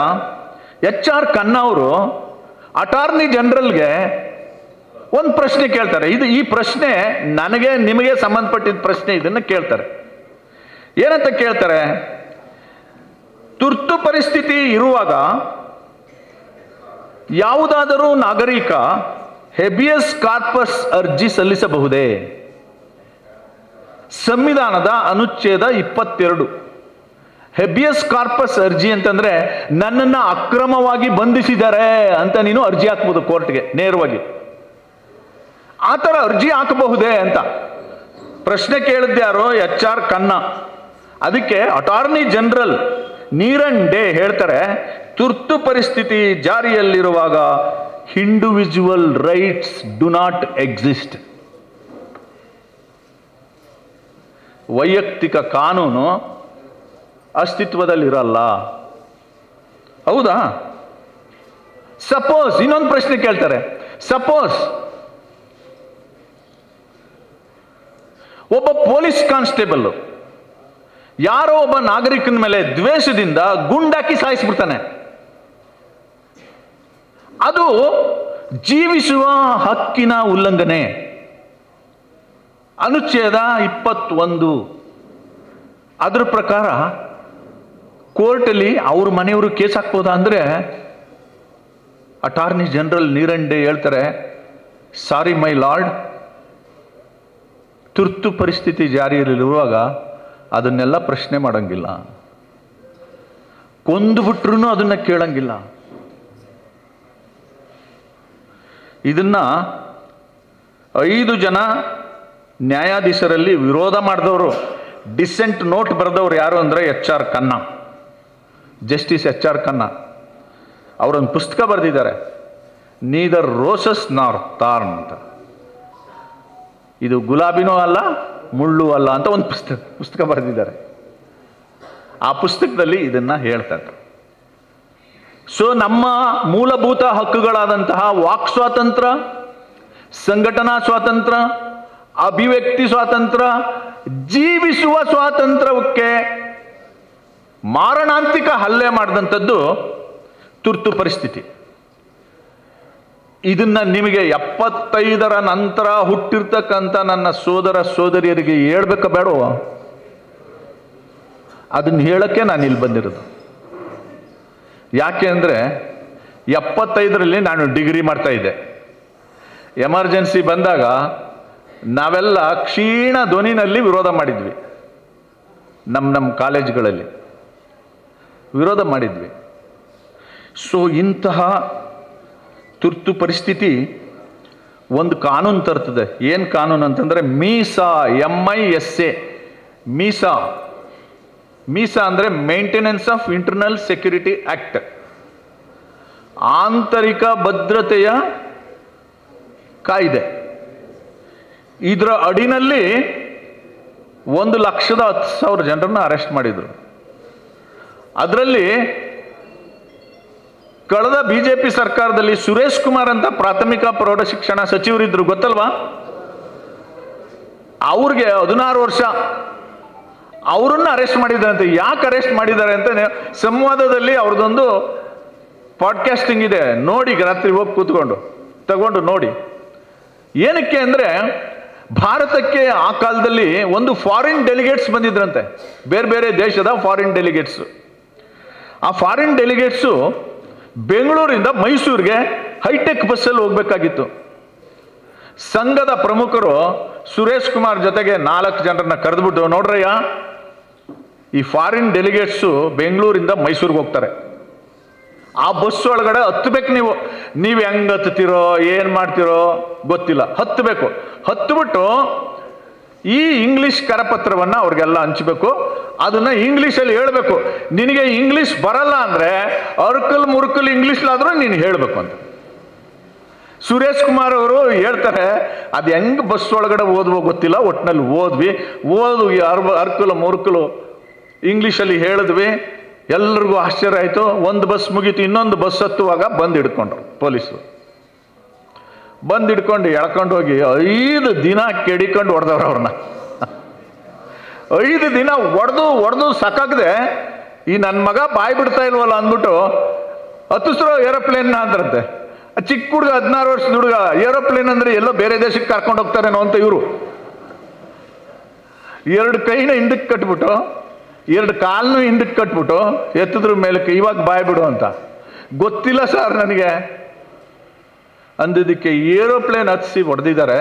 HR ಖನ್ನಾ ಅವರು ಅಟಾರ್ನಿ ಜನರಲ್ಗೆ ಒಂದು ಪ್ರಶ್ನೆ ಕೇಳ್ತಾರೆ. ಈ ಪ್ರಶ್ನೆ ನನಗೆ ನಿಮಗೆ ಸಂಬಂಧಪಟ್ಟಿದ್ದ ಪ್ರಶ್ನೆ. ಇದನ್ನು ಕೇಳ್ತಾರೆ. ಏನಂತ ಕೇಳ್ತಾರೆ? ತುರ್ತು ಪರಿಸ್ಥಿತಿ ಇರುವಾಗ ಯಾವುದಾದರೂ ನಾಗರಿಕ ಹೆಬಿಯಸ್ ಕಾರ್ಪಸ್ ಅರ್ಜಿ ಸಲ್ಲಿಸಬಹುದೇ? ಸಂವಿಧಾನದ ಅನುಚ್ಛೇದ 22. ಹೆಬಿಯಸ್ ಕಾರ್ಪಸ್ ಅರ್ಜಿ ಅಂತಂದ್ರೆ ನನ್ನನ್ನ ಅಕ್ರಮವಾಗಿ ಬಂಧಿಸಿದ್ದಾರೆ ಅಂತ ನೀನು ಅರ್ಜಿ ಹಾಕ್ಬೋದು ಕೋರ್ಟ್ಗೆ ನೇರವಾಗಿ. ಆ ಥರ ಅರ್ಜಿ ಹಾಕಬಹುದೇ ಅಂತ ಪ್ರಶ್ನೆ ಕೇಳಿದ್ಯಾರೋ HR ಖನ್ನಾ. ಅದಕ್ಕೆ ಅಟಾರ್ನಿ ಜನರಲ್ ನೀರನ್ ಡೇ ಹೇಳ್ತಾರೆ, ತುರ್ತು ಪರಿಸ್ಥಿತಿ ಜಾರಿಯಲ್ಲಿರುವಾಗ individual rights do not exist. ವೈಯಕ್ತಿಕ ಕಾನೂನು ಅಸ್ತಿತ್ವದಲ್ಲಿರಲ್ಲ. ಹೌದಾ? ಸಪೋಸ್ ಇನ್ನೊಂದು ಪ್ರಶ್ನೆ ಕೇಳ್ತಾರೆ. ಸಪೋಸ್ ಒಬ್ಬ ಪೊಲೀಸ್ ಕಾನ್ಸ್ಟೇಬಲ್ ಯಾರೋ ಒಬ್ಬ ನಾಗರಿಕನ ಮೇಲೆ ದ್ವೇಷದಿಂದ ಗುಂಡಾಕಿ ಸಾಯಿಸ್ಬಿಡ್ತಾನೆ. ಅದು ಜೀವಿಸುವ ಹಕ್ಕಿನ ಉಲ್ಲಂಘನೆ. ಅನುಚ್ಛೇದ 21. ಅದ್ರ ಪ್ರಕಾರ ಕೋರ್ಟಲ್ಲಿ ಅವ್ರ ಮನೆಯವರು ಕೇಸ್ ಹಾಕ್ಬೋದಾ ಅಂದ್ರೆ ಅಟಾರ್ನಿ ಜನರಲ್ ನೀರನ್ ಡೇ ಹೇಳ್ತಾರೆ, ಸಾರಿ ಮೈ ಲಾರ್ಡ್, ತುರ್ತು ಪರಿಸ್ಥಿತಿ ಜಾರಿಯಲ್ಲಿರುವಾಗ ಅದನ್ನೆಲ್ಲ ಪ್ರಶ್ನೆ ಮಾಡಂಗಿಲ್ಲ. ಕೊಂದುಬಿಟ್ರು ಅದನ್ನ ಕೇಳಂಗಿಲ್ಲ. ಇದನ್ನ 5 ಜನ ನ್ಯಾಯಾಧೀಶರಲ್ಲಿ ವಿರೋಧ ಮಾಡಿದವರು, ಡಿಸೆಂಟ್ ನೋಟ್ ಬರೆದವ್ರು ಯಾರು ಅಂದರೆ HR Khanna, justice HR Khanna. ಅವರೊಂದು ಪುಸ್ತಕ ಬರೆದಿದ್ದಾರೆ, ನೀದರ್ ರೋಸಸ್ ನಾರ್ ಥಾರ್ನ್ ಅಂತ. ಇದು ಗುಲಾಬಿನೂ ಅಲ್ಲ ಮುಳ್ಳು ಅಲ್ಲ ಅಂತ ಒಂದು ಪುಸ್ತಕ ಬರೆದಿದ್ದಾರೆ. ಆ ಪುಸ್ತಕದಲ್ಲಿ ಇದನ್ನ ಹೇಳ್ತಾರೆ. ಸೊ ನಮ್ಮ ಮೂಲಭೂತ ಹಕ್ಕುಗಳಾದಂತಹ ವಾಕ್ ಸ್ವಾತಂತ್ರ್ಯ, ಸಂಘಟನಾ ಸ್ವಾತಂತ್ರ್ಯ, ಅಭಿವ್ಯಕ್ತಿ ಸ್ವಾತಂತ್ರ್ಯ, ಜೀವಿಸುವ ಸ್ವಾತಂತ್ರ್ಯಕ್ಕೆ ಮಾರಣಾಂತಿಕ ಹಲ್ಲೆ ಮಾಡಿದಂಥದ್ದು ತುರ್ತು ಪರಿಸ್ಥಿತಿ. ಇದನ್ನ ನಿಮಗೆ 75ರ ನಂತರ ಹುಟ್ಟಿರ್ತಕ್ಕಂಥ ನನ್ನ ಸೋದರ ಸೋದರಿಯರಿಗೆ ಹೇಳ್ಬೇಕ ಬೇಡೋ? ಅದನ್ನ ಹೇಳಕ್ಕೆ ನಾನು ಇಲ್ಲಿ ಬಂದಿರೋದು. ಯಾಕೆ ಅಂದರೆ 75ರಲ್ಲಿ ನಾನು ಡಿಗ್ರಿ ಮಾಡ್ತಾ ಇದ್ದೆ. ಎಮರ್ಜೆನ್ಸಿ ಬಂದಾಗ ನಾವೆಲ್ಲ ಕ್ಷೀಣ ಧ್ವನಿನಲ್ಲಿ ವಿರೋಧ ಮಾಡಿದ್ವಿ. ನಮ್ಮ ಕಾಲೇಜ್ಗಳಲ್ಲಿ ವಿರೋಧ ಮಾಡಿದ್ವಿ. ಸೊ ಇಂತಹ ತುರ್ತು ಪರಿಸ್ಥಿತಿ ಒಂದು ಕಾನೂನು ತರ್ತದೆ. ಏನು ಕಾನೂನು ಅಂತಂದರೆ ಮೀಸಾ, MISA, ಮೀಸಾ. ಮೀಸಾ ಅಂದರೆ maintenance of internal security act. ಆಂತರಿಕ ಭದ್ರತೆಯ ಕಾಯ್ದೆ. ಇದರ ಅಡಿನಲ್ಲಿ 1,10,000 ಜನರನ್ನ ಅರೆಸ್ಟ್ ಮಾಡಿದ್ರು. ಅದರಲ್ಲಿ ಕಳೆದ ಬಿಜೆಪಿ ಸರ್ಕಾರದಲ್ಲಿ ಸುರೇಶ್ ಕುಮಾರ್ ಅಂತ ಪ್ರಾಥಮಿಕ ಪ್ರೌಢ ಶಿಕ್ಷಣ ಸಚಿವರಿದ್ರು, ಗೊತ್ತಲ್ವಾ? ಅವ್ರಿಗೆ 16 ವರ್ಷ, ಅವರನ್ನ ಅರೆಸ್ಟ್ ಮಾಡಿದ್ದಾರಂತೆ. ಯಾಕೆ ಅರೆಸ್ಟ್ ಮಾಡಿದ್ದಾರೆ ಅಂತ ಸಂವಾದದಲ್ಲಿ ಅವ್ರದ್ದೊಂದು ಪಾಡ್ಕಾಸ್ಟಿಂಗ್ ಇದೆ, ನೋಡಿ, ರಾತ್ರಿ ಹೋಗಿ ಕೂತ್ಕೊಂಡು ತಗೊಂಡು ನೋಡಿ. ಏನಕ್ಕೆ ಅಂದರೆ, ಭಾರತಕ್ಕೆ ಆ ಕಾಲದಲ್ಲಿ ಒಂದು ಫಾರಿನ್ ಡೆಲಿಗೇಟ್ಸ್ ಬಂದಿದ್ರಂತೆ, ಬೇರೆ ಬೇರೆ ದೇಶದ ಫಾರಿನ್ ಡೆಲಿಗೇಟ್ಸು. ಆ ಫಾರಿನ್ ಡೆಲಿಗೇಟ್ಸು ಬೆಂಗಳೂರಿಂದ ಮೈಸೂರಿಗೆ ಹೈಟೆಕ್ ಬಸ್ಸಲ್ಲಿ ಹೋಗ್ಬೇಕಾಗಿತ್ತು. ಸಂಘದ ಪ್ರಮುಖರು ಸುರೇಶ್ ಕುಮಾರ್ ಜೊತೆಗೆ 4 ಜನರನ್ನ ಕರೆದ್ಬಿಟ್ಟು, ನೋಡ್ರಯ್ಯ, ಈ ಫಾರಿನ್ ಡೆಲಿಗೇಟ್ಸು ಬೆಂಗಳೂರಿಂದ ಮೈಸೂರಿಗೆ ಹೋಗ್ತಾರೆ, ಆ ಬಸ್ ಒಳಗಡೆ ಹತ್ತಬೇಕು. ನೀವು ಹೆಂಗೆ ಹತ್ತೀರೋ ಏನು ಮಾಡ್ತೀರೋ ಗೊತ್ತಿಲ್ಲ, ಹತ್ತಬೇಕು. ಹತ್ತುಬಿಟ್ಟು ಈ ಇಂಗ್ಲಿಷ್ ಕರಪತ್ರವನ್ನು ಅವ್ರಿಗೆಲ್ಲ ಹಂಚಬೇಕು. ಅದನ್ನು ಇಂಗ್ಲೀಷಲ್ಲಿ ಹೇಳಬೇಕು. ನಿನಗೆ ಇಂಗ್ಲೀಷ್ ಬರಲ್ಲ ಅಂದರೆ ಅರ್ಕಲ್ ಮುರ್ಕಲ್ ಇಂಗ್ಲೀಷ್ಲಾದರೂ ನೀನು ಹೇಳಬೇಕು ಅಂತ ಸುರೇಶ್ ಕುಮಾರ್ ಅವರು ಹೇಳ್ತಾರೆ. ಅದು ಹೆಂಗೆ ಬಸ್ ಒಳಗಡೆ ಓದುವ ಗೊತ್ತಿಲ್ಲ, ಒಟ್ಟಿನಲ್ಲಿ ಓದ್ವಿ ಅರ್ಕಲು ಮುರ್ಕಲು ಇಂಗ್ಲೀಷಲ್ಲಿ ಹೇಳಿದ್ವಿ. ಎಲ್ರಿಗೂ ಆಶ್ಚರ್ಯ ಆಯಿತು. ಒಂದು ಬಸ್ ಮುಗೀತು, ಇನ್ನೊಂದು ಬಸ್ ಹತ್ತುವಾಗ ಬಂದು ಹಿಡ್ಕೊಂಡ್ರು ಪೊಲೀಸರು. ಬಂದು ಹಿಡ್ಕೊಂಡು ಎಳ್ಕೊಂಡು ಹೋಗಿ 5 ದಿನ ಕೆಡಿಕೊಂಡು ಹೊಡೆದವ್ರು ಅವ್ರನ್ನ. 5 ದಿನ ಹೊಡೆದು ಸಾಕಾಗದೆ, ಈ ನನ್ನ ಮಗ ಬಾಯಿ ಬಿಡ್ತಾ ಇಲ್ವಲ್ಲ ಅಂದ್ಬಿಟ್ಟು ಹತ್ತಿಸ್ರೋ ಏರೋಪ್ಲೇನ್ನ ಅಂದ್ರಂತೆ. ಚಿಕ್ಕ ಹುಡುಗ, 16 ವರ್ಷದ ಹುಡುಗ, ಏರೋಪ್ಲೇನ್ ಅಂದರೆ ಎಲ್ಲೋ ಬೇರೆ ದೇಶಕ್ಕೆ ಕರ್ಕೊಂಡು ಹೋಗ್ತಾರೇನೋ ಅಂತ ಇವರು 2 ಕೈನ ಹಿಂದಕ್ಕೆ ಕಟ್ಬಿಟ್ಟು 2 ಕಾಲನ್ನು ಹಿಂದಕ್ಕೆ ಕಟ್ಬಿಟ್ಟು ಎತ್ತಿದ್ರ ಮೇಲಕ್ಕೆ, ಇವಾಗ ಬಾಯ್ ಬಿಡು ಅಂತ. ಗೊತ್ತಿಲ್ಲ ಸರ್ ನನಗೆ ಅಂದಿದ್ದಕ್ಕೆ ಏರೋಪ್ಲೇನ್ ಹತ್ತಿಸಿ ಹೊಡೆದಿದ್ದಾರೆ.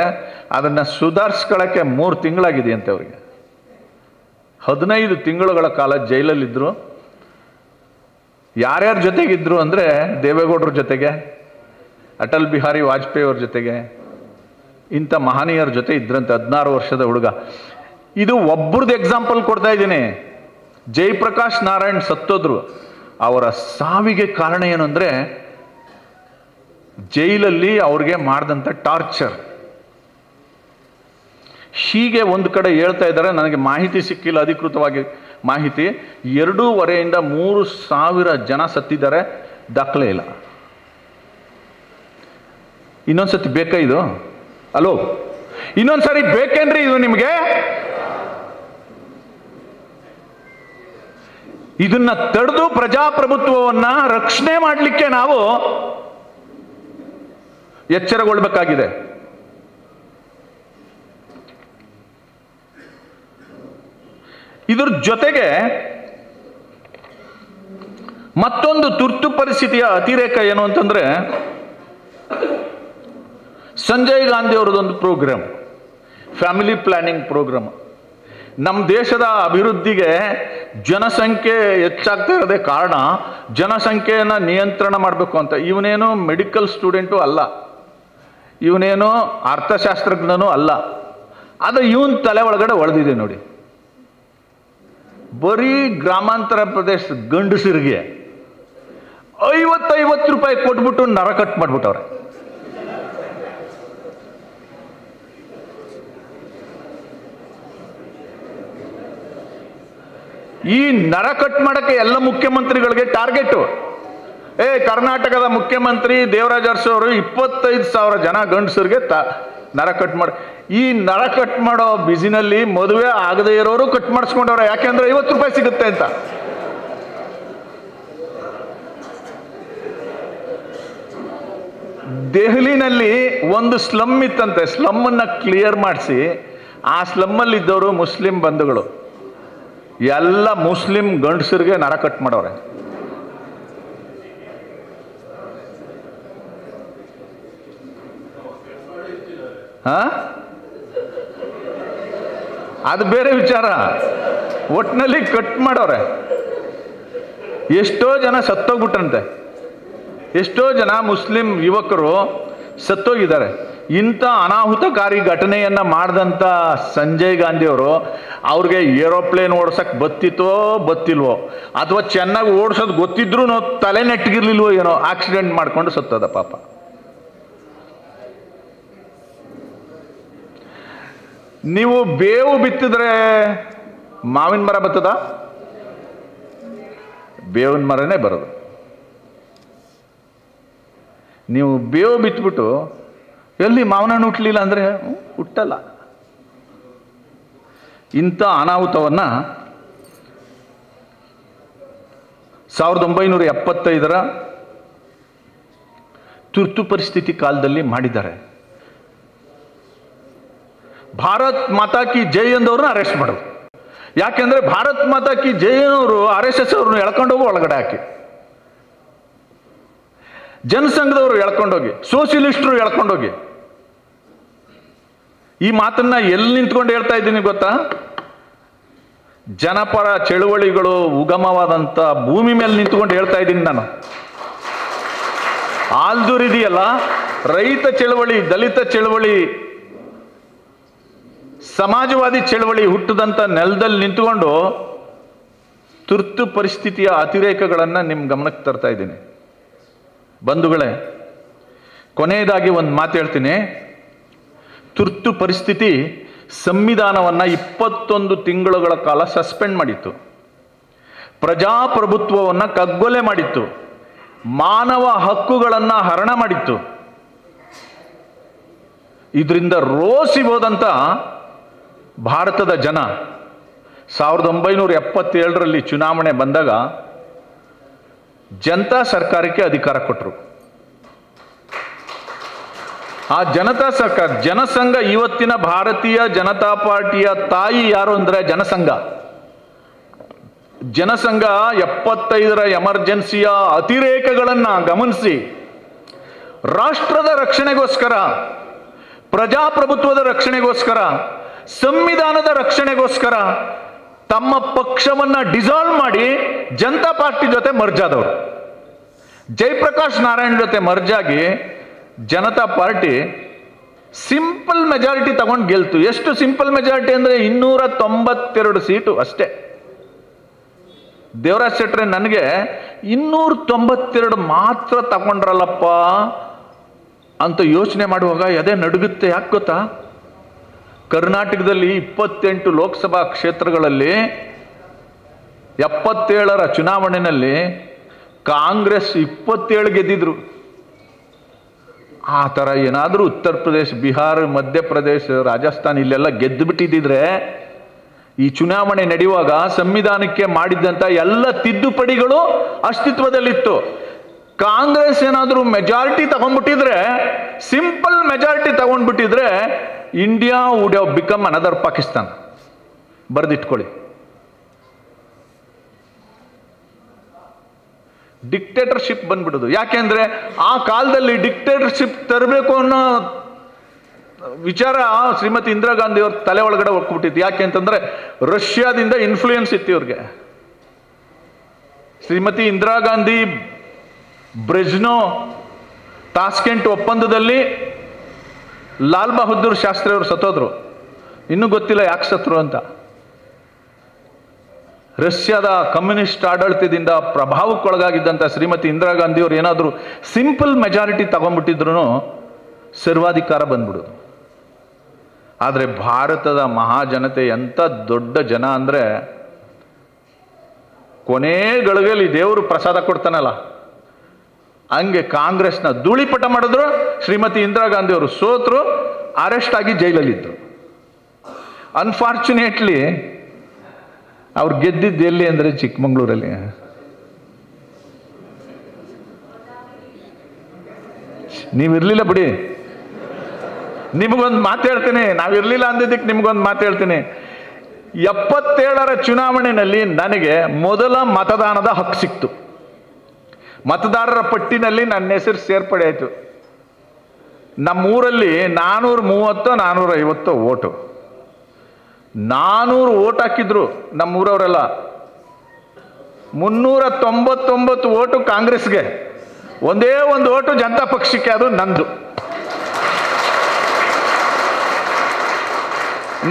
ಅದನ್ನು ಸುಧಾರಿಸ್ಕೊಳ್ಳೋಕ್ಕೆ 3 ತಿಂಗಳಾಗಿದೆಯಂತೆ ಅವರಿಗೆ. 15 ತಿಂಗಳುಗಳ ಕಾಲ ಜೈಲಲ್ಲಿದ್ದರು. ಯಾರ್ಯಾರ ಜೊತೆಗಿದ್ರು ಅಂದರೆ, ದೇವೇಗೌಡರ ಜೊತೆಗೆ, ಅಟಲ್ ಬಿಹಾರಿ ವಾಜಪೇಯಿ ಅವ್ರ ಜೊತೆಗೆ, ಇಂಥ ಮಹನೀಯರ ಜೊತೆ ಇದ್ರಂತೆ. 16 ವರ್ಷದ ಹುಡುಗ. ಇದು ಒಬ್ಬರದ್ದು ಎಕ್ಸಾಂಪಲ್ ಕೊಡ್ತಾ ಇದ್ದೀನಿ. ಜಯಪ್ರಕಾಶ್ ನಾರಾಯಣ್ ಸತ್ತೋದ್ರು. ಅವರ ಸಾವಿಗೆ ಕಾರಣ ಏನು ಅಂದರೆ, ಜೈಲಲ್ಲಿ ಅವ್ರಿಗೆ ಮಾಡಿದಂಥ ಟಾರ್ಚರ್. ಹೀಗೆ ಒಂದು ಕಡೆ ಹೇಳ್ತಾ ಇದ್ದಾರೆ, ನನಗೆ ಮಾಹಿತಿ ಸಿಕ್ಕಿಲ್ಲ, ಅಧಿಕೃತವಾಗಿ ಮಾಹಿತಿ, 2,500 ಇಂದ 3,000 ಜನ ಸತ್ತಿದ್ದಾರೆ, ದಾಖಲೆ ಇಲ್ಲ. ಇನ್ನೊಂದ್ಸತಿ ಬೇಕಾ ಇದು? ಅಲೋ, ಇನ್ನೊಂದ್ಸರಿ ಬೇಕೇನ್ರಿ ಇದು ನಿಮಗೆ? ಇದನ್ನ ತಡೆದು ಪ್ರಜಾಪ್ರಭುತ್ವವನ್ನ ರಕ್ಷಣೆ ಮಾಡಲಿಕ್ಕೆ ನಾವು ಎಚ್ಚರಗೊಳ್ಬೇಕಾಗಿದೆ. ಇದ್ರ ಜೊತೆಗೆ ಮತ್ತೊಂದು ತುರ್ತು ಪರಿಸ್ಥಿತಿಯ ಅತಿರೇಕ ಏನು ಅಂತಂದ್ರೆ, ಸಂಜಯ್ ಗಾಂಧಿ ಅವರದೊಂದು ಪ್ರೋಗ್ರಾಮ್, ಫ್ಯಾಮಿಲಿ ಪ್ಲಾನಿಂಗ್ ಪ್ರೋಗ್ರಾಮ್. ನಮ್ಮ ದೇಶದ ಅಭಿವೃದ್ಧಿಗೆ ಜನಸಂಖ್ಯೆ ಹೆಚ್ಚಾಗ್ತಾ ಇರೋದೇ ಕಾರಣ. ಜನಸಂಖ್ಯೆಯನ್ನು ನಿಯಂತ್ರಣ ಮಾಡಬೇಕು ಅಂತ. ಇವನೇನು ಮೆಡಿಕಲ್ ಸ್ಟೂಡೆಂಟು ಅಲ್ಲ, ಇವನೇನು ಅರ್ಥಶಾಸ್ತ್ರಜ್ಞನೂ ಅಲ್ಲ. ಅದು ಇವನ್ ತಲೆ ಒಳಗಡೆ ಒಳೆದಿದೆ ನೋಡಿ. ಬರೀ ಗ್ರಾಮಾಂತರ ಪ್ರದೇಶದ ಗಂಡಸರಿಗೆ 50 ರೂಪಾಯಿ ಕೊಟ್ಬಿಟ್ಟು ನರ ಕಟ್ ಮಾಡ್ಬಿಟ್ಟವ್ರೆ. ಈ ನರ ಕಟ್ ಮಾಡಕ್ಕೆ ಎಲ್ಲ ಮುಖ್ಯಮಂತ್ರಿಗಳಿಗೆ ಟಾರ್ಗೆಟ್. ಕರ್ನಾಟಕದ ಮುಖ್ಯಮಂತ್ರಿ ದೇವರಾಜ ಅರಸು ಅವರು 25,000 ಜನ ಗಂಡಸರಿಗೆ ನರ ಕಟ್ ಮಾಡಿ, ಈ ನರ ಕಟ್ ಮಾಡೋ ಬಿಸಿನಲ್ಲಿ ಮದುವೆ ಆಗದೆ ಇರೋರು ಕಟ್ ಮಾಡಿಸ್ಕೊಂಡವ್ರೆ. ಯಾಕೆಂದ್ರೆ 50 ರೂಪಾಯಿ ಸಿಗುತ್ತೆ ಅಂತ. ದೆಹಲಿನಲ್ಲಿ ಒಂದು ಸ್ಲಮ್ ಇತ್ತಂತೆ. ಸ್ಲಮ್ಮನ್ನು ಕ್ಲಿಯರ್ ಮಾಡಿಸಿ ಆ ಸ್ಲಮ್ಮಲ್ಲಿ ಇದ್ದವರು ಮುಸ್ಲಿಂ ಬಂಧುಗಳು ಎಲ್ಲ ಮುಸ್ಲಿಂ ಗಂಡಸರಿಗೆ ನರ ಕಟ್ ಮಾಡವ್ರೆ. ಅದು ಬೇರೆ ವಿಚಾರ. ಒಟ್ಟಿನಲ್ಲಿ ಕಟ್ ಮಾಡವ್ರೆ. ಎಷ್ಟೋ ಜನ ಸತ್ತೋಗ್ಬಿಟ್ರಂತೆ. ಎಷ್ಟೋ ಜನ ಮುಸ್ಲಿಂ ಯುವಕರು ಸತ್ತೋಗಿದ್ದಾರೆ. ಇಂಥ ಅನಾಹುತಕಾರಿ ಘಟನೆಯನ್ನ ಮಾಡಿದಂಥ ಸಂಜಯ್ ಗಾಂಧಿಯವರು ಅವ್ರಿಗೆ ಏರೋಪ್ಲೇನ್ ಓಡಿಸಕ್ಕೆ ಬತ್ತಿಲ್ವೋ ಅಥವಾ ಚೆನ್ನಾಗಿ ಓಡಿಸೋದು ಗೊತ್ತಿದ್ರೂ ತಲೆ ನೆಟ್ಟಗಿರ್ಲಿಲ್ವೋ ಏನೋ ಆಕ್ಸಿಡೆಂಟ್ ಮಾಡ್ಕೊಂಡು ಸತ್ತದ ಪಾಪ. ನೀವು ಬೇವು ಬಿತ್ತಿದ್ರೆ ಮಾವಿನ ಮರ ಬರ್ತದ? ಬೇವಿನ ಮರನೇ ಬರೋದು. ನೀವು ಬೇವು ಬಿತ್ಬಿಟ್ಟು ಎಲ್ಲಿ ಮಾವಿನ ಹಣ್ಣು ಹುಟ್ಟಲಿಲ್ಲ ಅಂದರೆ ಹುಟ್ಟಲ್ಲ. ಇಂಥ ಅನಾಹುತವನ್ನು 1975 ತುರ್ತು ಪರಿಸ್ಥಿತಿ ಕಾಲದಲ್ಲಿ ಮಾಡಿದ್ದಾರೆ. ಭಾರತ್ ಮಾತಾ ಕಿ ಜೈ ಅಂದವ್ರನ್ನ ಅರೆಸ್ಟ್ ಮಾಡೋದು. ಯಾಕೆಂದ್ರೆ ಭಾರತ್ ಮಾತಾ ಕಿ ಜೈ ಅನ್ನೋರು RSS ಅವ್ರನ್ನ ಎಳ್ಕೊಂಡೋಗಿ ಒಳಗಡೆ ಹಾಕಿ, ಜನಸಂಘದವರು ಎಳ್ಕೊಂಡೋಗಿ, ಸೋಷಿಯಲಿಸ್ಟರು ಎಳ್ಕೊಂಡೋಗಿ. ಈ ಮಾತನ್ನ ಎಲ್ಲಿ ನಿಂತ್ಕೊಂಡು ಹೇಳ್ತಾ ಇದ್ದೀನಿ ಗೊತ್ತಾ? ಜನಪರ ಚಳುವಳಿಗಳು ಉಗಮವಾದಂಥ ಭೂಮಿ ಮೇಲೆ ನಿಂತ್ಕೊಂಡು ಹೇಳ್ತಾ ಇದ್ದೀನಿ ನಾನು. ಆಲ್ದೂರ್ ಇದೆಯಲ್ಲ, ರೈತ ಚಳವಳಿ, ದಲಿತ ಚಳವಳಿ, ಸಮಾಜವಾದಿ ಚಳವಳಿ ಹುಟ್ಟಿದಂಥ ನೆಲದಲ್ಲಿ ನಿಂತುಕೊಂಡು ತುರ್ತು ಪರಿಸ್ಥಿತಿಯ ಅತಿರೇಕಗಳನ್ನು ನಿಮ್ಮ ಗಮನಕ್ಕೆ ತರ್ತಾ ಇದ್ದೀನಿ. ಬಂಧುಗಳೇ, ಕೊನೆಯದಾಗಿ ಒಂದು ಮಾತು ಹೇಳ್ತೀನಿ. ತುರ್ತು ಪರಿಸ್ಥಿತಿ ಸಂವಿಧಾನವನ್ನು 21 ತಿಂಗಳುಗಳ ಕಾಲ ಸಸ್ಪೆಂಡ್ ಮಾಡಿತ್ತು, ಪ್ರಜಾಪ್ರಭುತ್ವವನ್ನು ಕಗ್ಗೊಲೆ ಮಾಡಿತ್ತು, ಮಾನವ ಹಕ್ಕುಗಳನ್ನು ಹರಣ ಮಾಡಿತ್ತು. ಇದರಿಂದ ರೋಸಿ ಹೋದಂಥ ಭಾರತದ ಜನ 1977ರಲ್ಲಿ ಚುನಾವಣೆ ಬಂದಾಗ ಜನತಾ ಸರ್ಕಾರಕ್ಕೆ ಅಧಿಕಾರ ಕೊಟ್ಟರು. ಆ ಜನತಾ ಸರ್ಕಾರ, ಜನಸಂಘ, ಇವತ್ತಿನ ಭಾರತೀಯ ಜನತಾ ಪಾರ್ಟಿಯ ತಾಯಿ ಯಾರು ಅಂದರೆ ಜನಸಂಘ. ಜನಸಂಘ 75ರ ಎಮರ್ಜೆನ್ಸಿಯ ಅತಿರೇಕಗಳನ್ನು ಗಮನಿಸಿ ರಾಷ್ಟ್ರದ ರಕ್ಷಣೆಗೋಸ್ಕರ, ಪ್ರಜಾಪ್ರಭುತ್ವದ ರಕ್ಷಣೆಗೋಸ್ಕರ, ಸಂವಿಧಾನದ ರಕ್ಷಣೆಗೋಸ್ಕರ ತಮ್ಮ ಪಕ್ಷವನ್ನ ಡಿಸಾಲ್ವ್ ಮಾಡಿ ಜನತಾ ಪಾರ್ಟಿ ಜೊತೆ ಮರ್ಜ್ ಆದವರು. ಜಯಪ್ರಕಾಶ್ ನಾರಾಯಣ್ ಜೊತೆ ಮರ್ಜ್ ಆಗಿ ಜನತಾ ಪಾರ್ಟಿ ಸಿಂಪಲ್ ಮೆಜಾರಿಟಿ ತಗೊಂಡು ಗೆಲ್ತು. ಎಷ್ಟು ಸಿಂಪಲ್ ಮೆಜಾರಿಟಿ ಅಂದರೆ 292 ಸೀಟು ಅಷ್ಟೇ. ದೇವರಾಜ್ ಶೆಟ್ರೆ ನನಗೆ 292 ಮಾತ್ರ ತಗೊಂಡ್ರಲ್ಲಪ್ಪ ಅಂತ ಯೋಚನೆ ಮಾಡುವಾಗ ಎದೆ ನಡುಗುತ್ತೆ. ಯಾಕೆ ಗೊತ್ತಾ? ಕರ್ನಾಟಕದಲ್ಲಿ 28 ಲೋಕಸಭಾ ಕ್ಷೇತ್ರಗಳಲ್ಲಿ 77ರ ಚುನಾವಣೆಯಲ್ಲಿ ಕಾಂಗ್ರೆಸ್ 27 ಗೆದ್ದಿದ್ರು. ಆ ಥರ ಏನಾದರೂ ಉತ್ತರ ಪ್ರದೇಶ, ಬಿಹಾರ, ಮಧ್ಯಪ್ರದೇಶ, ರಾಜಸ್ಥಾನ ಇಲ್ಲೆಲ್ಲ ಗೆದ್ದು ಬಿಟ್ಟಿದ್ದಿದ್ರೆ ಈ ಚುನಾವಣೆ ನಡೆಯುವಾಗ ಸಂವಿಧಾನಕ್ಕೆ ಮಾಡಿದ್ದಂಥ ಎಲ್ಲ ತಿದ್ದುಪಡಿಗಳು ಅಸ್ತಿತ್ವದಲ್ಲಿತ್ತು. ಕಾಂಗ್ರೆಸ್ ಏನಾದರೂ ಮೆಜಾರಿಟಿ ತಗೊಂಡ್ಬಿಟ್ಟಿದ್ರೆ, ಸಿಂಪಲ್ ಮೆಜಾರಿಟಿ ತಗೊಂಡ್ಬಿಟ್ಟಿದ್ರೆ, India would have become another Pakistan. ಬರೆದಿಟ್ಕೊಳ್ಳಿ. ಡಿಕ್ಟೇಟರ್ಶಿಪ್ ಬಂದ್ಬಿಡೋದು. ಯಾಕೆಂದ್ರೆ ಆ ಕಾಲದಲ್ಲಿ ಡಿಕ್ಟೇಟರ್ಶಿಪ್ ತರಬೇಕು ಅನ್ನೋ ವಿಚಾರ ಶ್ರೀಮತಿ ಇಂದಿರಾ ಗಾಂಧಿ ಅವ್ರ ತಲೆ ಒಳಗಡೆ ಹೋಗ್ಬಿಟ್ಟಿತ್ತು. ಯಾಕೆ ಅಂತಂದ್ರೆ ರಷ್ಯಾದಿಂದ ಇನ್ಫ್ಲೂಯೆನ್ಸ್ ಇತ್ತು ಇವ್ರಿಗೆ. ಶ್ರೀಮತಿ ಇಂದಿರಾ ಗಾಂಧಿ ಬ್ರೆಜ್ನೋ ತಾಸ್ಕೆಂಟ್ ಒಪ್ಪಂದದಲ್ಲಿ ಲಾಲ್ ಬಹದ್ದೂರ್ ಶಾಸ್ತ್ರಿ ಅವರು ಸತ್ತೋದ್ರು. ಇನ್ನೂ ಗೊತ್ತಿಲ್ಲ ಯಾಕೆ ಸತ್ರು ಅಂತ. ರಷ್ಯಾದ ಕಮ್ಯುನಿಸ್ಟ್ ಆಡಳಿತದಿಂದ ಪ್ರಭಾವಕ್ಕೊಳಗಾಗಿದ್ದಂಥ ಶ್ರೀಮತಿ ಇಂದಿರಾ ಗಾಂಧಿ ಅವರು ಏನಾದರೂ ಸಿಂಪಲ್ ಮೆಜಾರಿಟಿ ತಗೊಂಡ್ಬಿಟ್ಟಿದ್ರು ಸರ್ವಾಧಿಕಾರ ಬಂದ್ಬಿಡೋದು. ಆದರೆ ಭಾರತದ ಮಹಾಜನತೆ ಎಂಥ ದೊಡ್ಡ ಜನ ಅಂದರೆ, ಕೊನೇ ಗಳಿಗೆಯಲ್ಲಿ ದೇವರು ಪ್ರಸಾದ ಕೊಡ್ತಾನಲ್ಲ, ಹಂಗೆ ಕಾಂಗ್ರೆಸ್ನ ಧೂಳಿಪಟ ಮಾಡಿದ್ರು. ಶ್ರೀಮತಿ ಇಂದಿರಾ ಗಾಂಧಿ ಅವರು ಸೋತರು, ಅರೆಸ್ಟ್ ಆಗಿ ಜೈಲಲ್ಲಿದ್ದರು. ಅನ್ಫಾರ್ಚುನೇಟ್ಲಿ ಅವ್ರು ಗೆದ್ದಿದ್ದು ಎಲ್ಲಿ ಅಂದರೆ ಚಿಕ್ಕಮಗಳೂರಲ್ಲಿ. ನೀವಿರ್ಲಿಲ್ಲ ಬಿಡಿ, ನಿಮಗೊಂದು ಮಾತು ಹೇಳ್ತೀನಿ. ನಾವಿರ್ಲಿಲ್ಲ ಅಂದಿದ್ದಕ್ಕೆ ನಿಮಗೊಂದು ಮಾತು ಹೇಳ್ತೀನಿ. 77ರ ಚುನಾವಣೆಯಲ್ಲಿ ನನಗೆ ಮೊದಲ ಮತದಾನದ ಹಕ್ಕು ಸಿಕ್ತು. ಮತದಾರರ ಪಟ್ಟಿನಲ್ಲಿ ನನ್ನ ಹೆಸರು ಸೇರ್ಪಡೆ ಆಯಿತು. ನಮ್ಮೂರಲ್ಲಿ 430 450 ಓಟು. 400 ಓಟ್ ಹಾಕಿದ್ರು ನಮ್ಮೂರವರೆಲ್ಲ. 399 ಓಟು ಕಾಂಗ್ರೆಸ್ಗೆ, ಒಂದೇ ಒಂದು ಓಟು ಜನತಾ ಪಕ್ಷಕ್ಕೆ, ಅದು ನಂದು.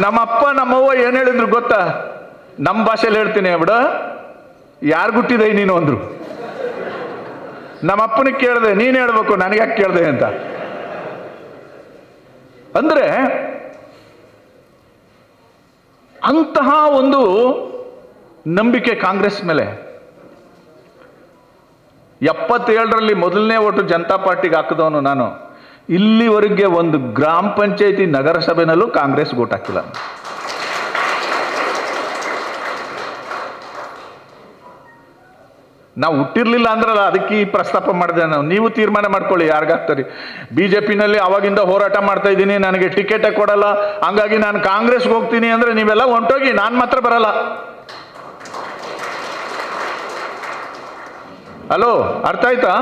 ನಮ್ಮಪ್ಪ ನಮ್ಮವ್ವ ಏನು ಹೇಳಿದ್ರು ಗೊತ್ತಾ? ನಮ್ಮ ಭಾಷೆಯಲ್ಲಿ ಹೇಳ್ತೀನಿ ಬಿಡ, ಯಾರು ಹುಟ್ಟಿದೆ ನೀನು ಅಂದ್ರು. ನಮ್ಮಪ್ಪನಿಗೆ ಕೇಳಿದೆ, ನೀನು ಹೇಳ್ಬೇಕು, ನನಗೆ ಯಾಕೆ ಕೇಳಿದೆ ಅಂತ. ಅಂದ್ರೆ ಅಂತಹ ಒಂದು ನಂಬಿಕೆ ಕಾಂಗ್ರೆಸ್ ಮೇಲೆ. 77ರಲ್ಲಿ ಮೊದಲನೇ ಓಟು ಜನತಾ ಪಾರ್ಟಿಗೆ ಹಾಕಿದವನು ನಾನು. ಇಲ್ಲಿವರೆಗೆ ಒಂದು ಗ್ರಾಮ ಪಂಚಾಯತಿ ನಗರಸಭೆನಲ್ಲೂ ಕಾಂಗ್ರೆಸ್ ಓಟ್ ಹಾಕಿಲ್ಲ. ನಾವು ಹುಟ್ಟಿರ್ಲಿಲ್ಲ ಅಂದ್ರಲ್ಲ, ಅದಕ್ಕೆ ಈ ಪ್ರಸ್ತಾಪ ಮಾಡಿದೆ ನಾವು. ನೀವು ತೀರ್ಮಾನ ಮಾಡ್ಕೊಳ್ಳಿ ಯಾರಿಗಾಗ್ತಾರೆ. ಬಿಜೆಪಿನಲ್ಲಿ ಅವಾಗಿಂದ ಹೋರಾಟ ಮಾಡ್ತಾ ಇದ್ದೀನಿ, ನನಗೆ ಟಿಕೆಟೇ ಕೊಡಲ್ಲ, ಹಂಗಾಗಿ ನಾನು ಕಾಂಗ್ರೆಸ್ಗೆ ಹೋಗ್ತೀನಿ ಅಂದ್ರೆ ನೀವೆಲ್ಲ ಹೊಂಟೋಗಿ, ನಾನು ಮಾತ್ರ ಬರಲ್ಲ. ಹಲೋ, ಅರ್ಥ ಆಯ್ತಾ?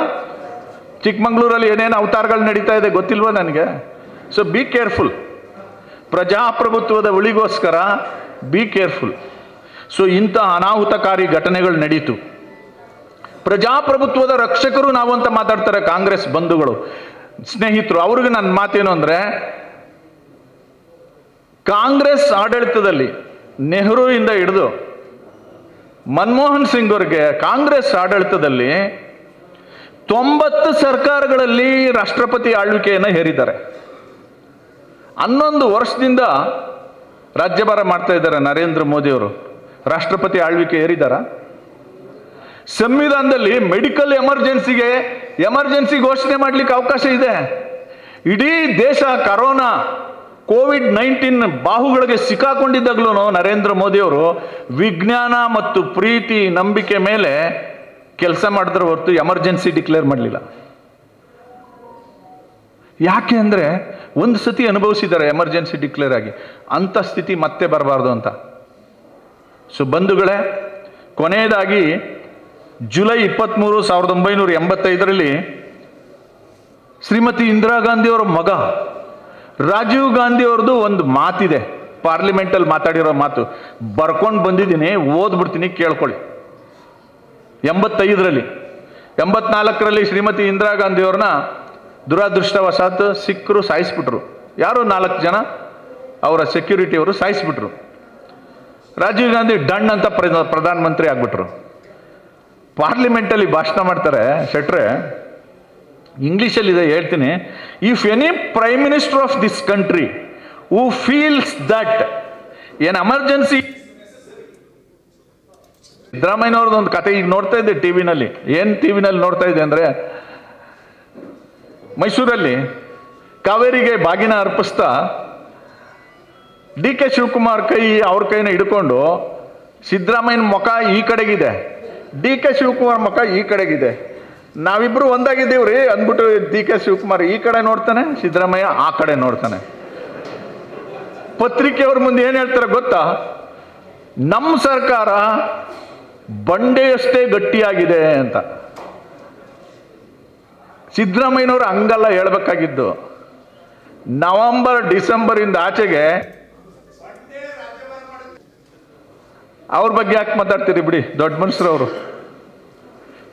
ಚಿಕ್ಕಮಂಗ್ಳೂರಲ್ಲಿ ಏನೇನು ಅವತಾರಗಳು ನಡೀತಾ ಇದೆ ಗೊತ್ತಿಲ್ವಾ ನನಗೆ? So be careful. ಪ್ರಜಾಪ್ರಭುತ್ವದ ಉಳಿಗೋಸ್ಕರ ಬಿ ಕೇರ್ಫುಲ್. ಸೊ ಇಂಥ ಅನಾಹುತಕಾರಿ ಘಟನೆಗಳು ನಡೀತು. ಪ್ರಜಾಪ್ರಭುತ್ವದ ರಕ್ಷಕರು ನಾವು ಅಂತ ಮಾತಾಡ್ತಾರೆ ಕಾಂಗ್ರೆಸ್ ಬಂಧುಗಳು, ಸ್ನೇಹಿತರು. ಅವ್ರಿಗೆ ನನ್ನ ಮಾತೇನು ಅಂದರೆ, ಕಾಂಗ್ರೆಸ್ ಆಡಳಿತದಲ್ಲಿ ನೆಹರು ಇಂದ ಹಿಡಿದು ಮನಮೋಹನ್ ಸಿಂಗ್ ಅವರಿಗೆ ಕಾಂಗ್ರೆಸ್ ಆಡಳಿತದಲ್ಲಿ 90 ಸರ್ಕಾರಗಳಲ್ಲಿ ರಾಷ್ಟ್ರಪತಿ ಆಳ್ವಿಕೆಯನ್ನು ಹೇರಿದ್ದಾರೆ. 11 ವರ್ಷದಿಂದ ರಾಜ್ಯಭಾರ ಮಾಡ್ತಾ ಇದ್ದಾರೆ ನರೇಂದ್ರ ಮೋದಿ ಅವರು. ರಾಷ್ಟ್ರಪತಿ ಆಳ್ವಿಕೆ ಹೇರಿದಾರ? ಸಂವಿಧಾನದಲ್ಲಿ ಮೆಡಿಕಲ್ ಎಮರ್ಜೆನ್ಸಿ ಘೋಷಣೆ ಮಾಡಲಿಕ್ಕೆ ಅವಕಾಶ ಇದೆ. ಇಡೀ ದೇಶ ಕರೋನಾ ಕೋವಿಡ್-19 ಬಾಹುಗಳಿಗೆ ಸಿಕ್ಕಾಕೊಂಡಿದ್ದಾಗಲೂ ನರೇಂದ್ರ ಮೋದಿ ಅವರು ವಿಜ್ಞಾನ ಮತ್ತು ಪ್ರೀತಿ ನಂಬಿಕೆ ಮೇಲೆ ಕೆಲಸ ಮಾಡಿದ್ರೆ ಹೊರತು ಎಮರ್ಜೆನ್ಸಿ ಡಿಕ್ಲೇರ್ ಮಾಡಲಿಲ್ಲ. ಯಾಕೆ ಅಂದರೆ ಒಂದು ಸತಿ ಅನುಭವಿಸಿದ್ದಾರೆ ಎಮರ್ಜೆನ್ಸಿ ಡಿಕ್ಲೇರ್ ಆಗಿ, ಅಂಥ ಸ್ಥಿತಿ ಮತ್ತೆ ಬರಬಾರ್ದು ಅಂತ. ಸೊ ಬಂಧುಗಳೇ, ಕೊನೆಯದಾಗಿ ಜುಲೈ 23, 1985ರಲ್ಲಿ ಶ್ರೀಮತಿ ಇಂದಿರಾ ಗಾಂಧಿ ಅವರ ಮಗ ರಾಜೀವ್ ಗಾಂಧಿ ಅವ್ರದ್ದು ಒಂದು ಮಾತಿದೆ, ಪಾರ್ಲಿಮೆಂಟಲ್ಲಿ ಮಾತಾಡಿರೋ ಮಾತು ಬರ್ಕೊಂಡು ಬಂದಿದ್ದೀನಿ, ಓದ್ಬಿಡ್ತೀನಿ, ಕೇಳ್ಕೊಳ್ಳಿ. 85ರಲ್ಲಿ 84ರಲ್ಲಿ ಶ್ರೀಮತಿ ಇಂದಿರಾ ಗಾಂಧಿ ಅವ್ರನ್ನ ದುರಾದೃಷ್ಟವಶಾತ್ ಸಿಕ್ಕರು ಸಾಯಿಸ್ಬಿಟ್ರು. ಯಾರೋ 4 ಜನ ಅವರ ಸೆಕ್ಯೂರಿಟಿಯವರು ಸಾಯಿಸ್ಬಿಟ್ರು. ರಾಜೀವ್ ಗಾಂಧಿ ಡಣ್ ಅಂತ ಪ್ರಧಾನಮಂತ್ರಿ ಆಗ್ಬಿಟ್ರು. ಪಾರ್ಲಿಮೆಂಟಲ್ಲಿ ಭಾಷಣ ಮಾಡ್ತಾರೆ ಶೆಟ್ರೆ, ಇಂಗ್ಲೀಷಲ್ಲಿದೆ ಹೇಳ್ತೀನಿ. If any prime minister of this country who feels that ಏನ್ ಎಮರ್ಜೆನ್ಸಿ. ಸಿದ್ದರಾಮಯ್ಯನವ್ರದ್ದು ಒಂದು ಕತೆ ಈಗ ನೋಡ್ತಾ ಇದ್ದೆ ಟಿವಿನಲ್ಲಿ. ಏನು ಟಿವಿನಲ್ಲಿ ನೋಡ್ತಾ ಇದ್ದೆ ಅಂದರೆ, ಮೈಸೂರಲ್ಲಿ ಕಾವೇರಿಗೆ ಬಾಗಿನ ಅರ್ಪಿಸ್ತಾ ಡಿ.ಕೆ. ಶಿವಕುಮಾರ್ ಅವ್ರ ಕೈನ ಹಿಡ್ಕೊಂಡು ಸಿದ್ದರಾಮಯ್ಯನ ಮುಖ ಈ ಕಡೆಗಿದೆ, ಡಿ.ಕೆ. ಶಿವಕುಮಾರ್ ಮುಖ ಈ ಕಡೆಗಿದೆ. ನಾವಿಬ್ರು ಒಂದಾಗಿದ್ದೀವ್ರಿ ಅಂದ್ಬಿಟ್ಟು ಡಿ.ಕೆ. ಶಿವಕುಮಾರ್ ಈ ಕಡೆ ನೋಡ್ತಾನೆ, ಸಿದ್ದರಾಮಯ್ಯ ಆ ಕಡೆ ನೋಡ್ತಾನೆ. ಪತ್ರಿಕೆಯವ್ರ ಮುಂದೆ ಏನು ಹೇಳ್ತಾರೆ ಗೊತ್ತಾ? ನಮ್ಮ ಸರ್ಕಾರ ಬಂಡೆಯಷ್ಟೇ ಗಟ್ಟಿಯಾಗಿದೆ ಅಂತ. ಸಿದ್ದರಾಮಯ್ಯನವರು ಹಂಗಲ್ಲ ಹೇಳ್ಬೇಕಾಗಿದ್ದು. ನವೆಂಬರ್ ಡಿಸೆಂಬರಿಂದ ಆಚೆಗೆ ಅವ್ರ ಬಗ್ಗೆ ಯಾಕೆ ಮಾತಾಡ್ತೀರಿ ಬಿಡಿ, ದೊಡ್ಡ ಮನುಷ್ಯರವರು.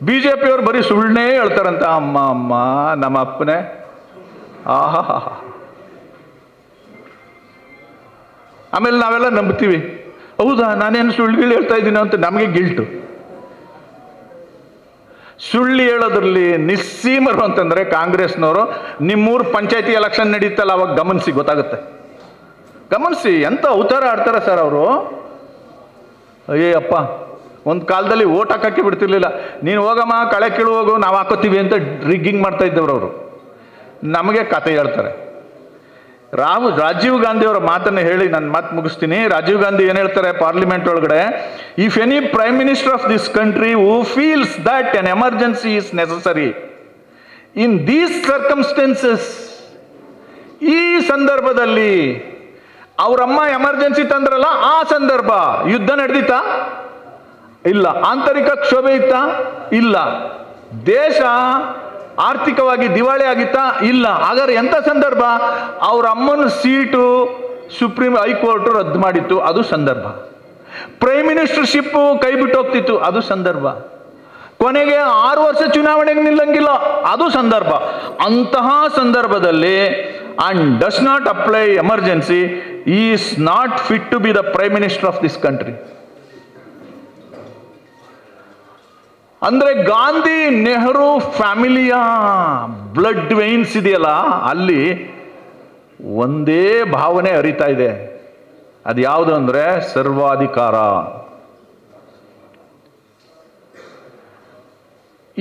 ಬಿಜೆಪಿಯವರು ಬರೀ ಸುಳ್ಳನ್ನೇ ಹೇಳ್ತಾರಂತ. ಅಮ್ಮ ನಮ್ಮ ಅಪ್ಪನೇ, ಆಹಾ. ಆಮೇಲೆ ನಾವೆಲ್ಲ ನಂಬ್ತೀವಿ, ಹೌದಾ ನಾನೇನು ಸುಳ್ಳುಗಳು ಹೇಳ್ತಾ ಇದ್ದೀನಿ ಅಂತ ನಮಗೆ ಗಿಲ್ಟು. ಸುಳ್ಳು ಹೇಳೋದ್ರಲ್ಲಿ ನಿಸ್ಸೀಮರು ಅಂತಂದ್ರೆ ಕಾಂಗ್ರೆಸ್ನವರು. ನಿಮ್ಮೂರು ಪಂಚಾಯತಿ ಎಲೆಕ್ಷನ್ ನಡೀತಲ್ಲ, ಅವಾಗ ಗಮನಿಸಿ, ಗೊತ್ತಾಗುತ್ತೆ. ಗಮನಿಸಿ ಎಂತ ಅವತಾರ ಆಡ್ತಾರೆ ಸರ್ ಅವರು. ಅಯ್ಯಪ್ಪ, ಒಂದು ಕಾಲದಲ್ಲಿ ಓಟ್ ಹಾಕಕ್ಕೆ ಬಿಡ್ತಿರ್ಲಿಲ್ಲ. ನೀನು ಹೋಗಮ್ಮ ಕಳೆ ಕೀಳು ಹೋಗು, ನಾವು ಹಾಕೋತೀವಿ ಅಂತ ರಿಗ್ಗಿಂಗ್ ಮಾಡ್ತಾ ಇದ್ದವ್ರು ಅವರು. ನಮಗೆ ಕತೆ ಹೇಳ್ತಾರೆ. ರಾಜೀವ್ ಗಾಂಧಿ ಅವರ ಮಾತನ್ನು ಹೇಳಿ ನನ್ನ ಮಾತು ಮುಗಿಸ್ತೀನಿ. ರಾಜೀವ್ ಗಾಂಧಿ ಏನು ಹೇಳ್ತಾರೆ ಪಾರ್ಲಿಮೆಂಟ್ ಒಳಗಡೆ? If any prime minister of this country who feels that N emergency is necessary in these circumstances, ಈ ಸಂದರ್ಭದಲ್ಲಿ ಅವರಮ್ಮ ಎಮರ್ಜೆನ್ಸಿ ತಂದ್ರಲ್ಲ, ಆ ಸಂದರ್ಭ ಯುದ್ಧ ನಡೆದಿತ್ತಾ? ಇಲ್ಲ. ಆಂತರಿಕ ಕ್ಷೋಭೆ ಇತ್ತಾ? ಇಲ್ಲ. ದೇಶ ಆರ್ಥಿಕವಾಗಿ ದಿವಾಳಿ ಆಗಿತ್ತಾ? ಇಲ್ಲ. ಹಾಗಾದ್ರೆ ಎಂಥ ಸಂದರ್ಭ? ಅವ್ರ ಅಮ್ಮನ ಸೀಟು ಸುಪ್ರೀಂ ಹೈಕೋರ್ಟ್ ರದ್ದು ಮಾಡಿತ್ತು, ಅದು ಸಂದರ್ಭ. ಪ್ರೈಮ್ ಮಿನಿಸ್ಟರ್ಶಿಪ್ ಕೈ ಬಿಟ್ಟು ಹೋಗ್ತಿತ್ತು, ಅದು ಸಂದರ್ಭ. ಕೊನೆಗೆ 6 ವರ್ಷ ಚುನಾವಣೆಗೆ ನಿಲ್ಲಂಗಿಲ್ಲ, ಅದು ಸಂದರ್ಭ. ಅಂತಹ ಸಂದರ್ಭದಲ್ಲಿ and does not apply emergency he is not fit to be the prime minister of this country. ಅಂದ್ರೆ ಗಾಂಧಿ ನೆಹರು ಫ್ಯಾಮಿಲಿಯ ಬ್ಲಡ್ ವೇನ್ಸ್ ಇದೆಯಲ್ಲ, ಅಲ್ಲಿ ಒಂದೇ ಭಾವನೆ ಹರಿತಾ ಇದೆ. ಅದು ಯಾವುದು ಅಂದ್ರೆ ಸರ್ವಾಧಿಕಾರ.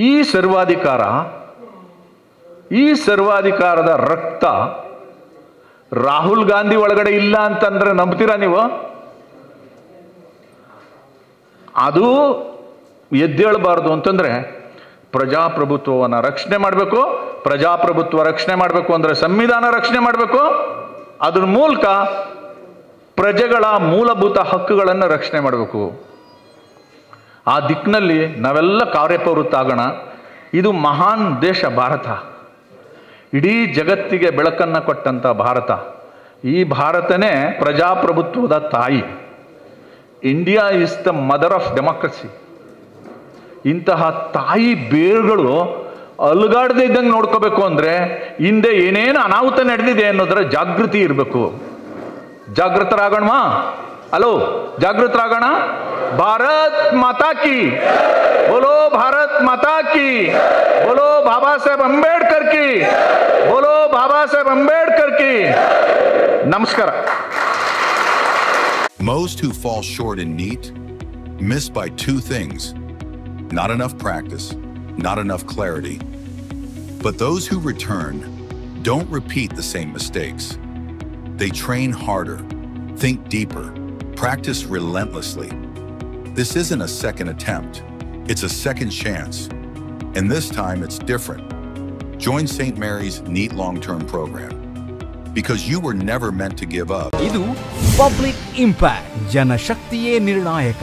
ಈ ಸರ್ವಾಧಿಕಾರದ ರಕ್ತ ರಾಹುಲ್ ಗಾಂಧಿ ಒಳಗಡೆ ಇಲ್ಲ ಅಂತಂದ್ರೆ ನಂಬ್ತೀರಾ ನೀವು? ಅದು ಎದ್ದೇಳಬಾರ್ದು ಅಂತಂದ್ರೆ ಪ್ರಜಾಪ್ರಭುತ್ವವನ್ನು ರಕ್ಷಣೆ ಮಾಡಬೇಕು. ಪ್ರಜಾಪ್ರಭುತ್ವ ರಕ್ಷಣೆ ಮಾಡಬೇಕು ಅಂದ್ರೆ ಸಂವಿಧಾನ ರಕ್ಷಣೆ ಮಾಡಬೇಕು. ಅದ್ರ ಮೂಲಕ ಪ್ರಜೆಗಳ ಮೂಲಭೂತ ಹಕ್ಕುಗಳನ್ನು ರಕ್ಷಣೆ ಮಾಡಬೇಕು. ಆ ದಿಕ್ಕಿನಲ್ಲಿ ನಾವೆಲ್ಲ ಕಾರ್ಯಪ್ರವೃತ್ತ ಆಗೋಣ. ಇದು ಮಹಾನ್ ದೇಶ ಭಾರತ, ಇಡೀ ಜಗತ್ತಿಗೆ ಬೆಳಕನ್ನು ಕೊಟ್ಟಂಥ ಭಾರತ. ಈ ಭಾರತನೇ ಪ್ರಜಾಪ್ರಭುತ್ವದ ತಾಯಿ. India is the mother of democracy. ಇಂತಹ ತಾಯಿ ಬೇರುಗಳು ಅಲುಗಾಡದೆ ಇದ್ದಂಗೆ ನೋಡ್ಕೋಬೇಕು ಅಂದ್ರೆ ಹಿಂದೆ ಏನೇನು ಅನಾಹುತ ನಡೆದಿದೆ ಅನ್ನೋದರ ಜಾಗೃತಿ ಇರಬೇಕು. ಜಾಗೃತರಾಗೋಣವಾ? ಹಲೋ, ಜಾಗೃತರಾಗೋಣ. ಭಾರತ್ ಮಾತಾ ಕಿ ಬೋಲೋ, ಭಾರತ್ ಮಾತಾ ಕಿ ಬೋಲೋ, ಬಾಬಾ ಸಾಹೇಬ್ ಅಂಬೇಡ್ಕರ್ ಕಿ ಬೋಲೋ, ಬಾಬಾ ಸಾಹೇಬ್ ಅಂಬೇಡ್ಕರ್ ಕಿ. ನಮಸ್ಕಾರ. Most who fall short in NEET miss by two things: not enough practice, not enough clarity. But those who return don't repeat the same mistakes. They train harder, think deeper, practice relentlessly. This isn't a second attempt, it's a second chance. And this time it's different. Join St. Mary's NEET long-term program. Because you were never meant to give up. ಇದು public impact, ಜನಶಕ್ತಿಯೇ ನಿರ್ಣಾಯಕ.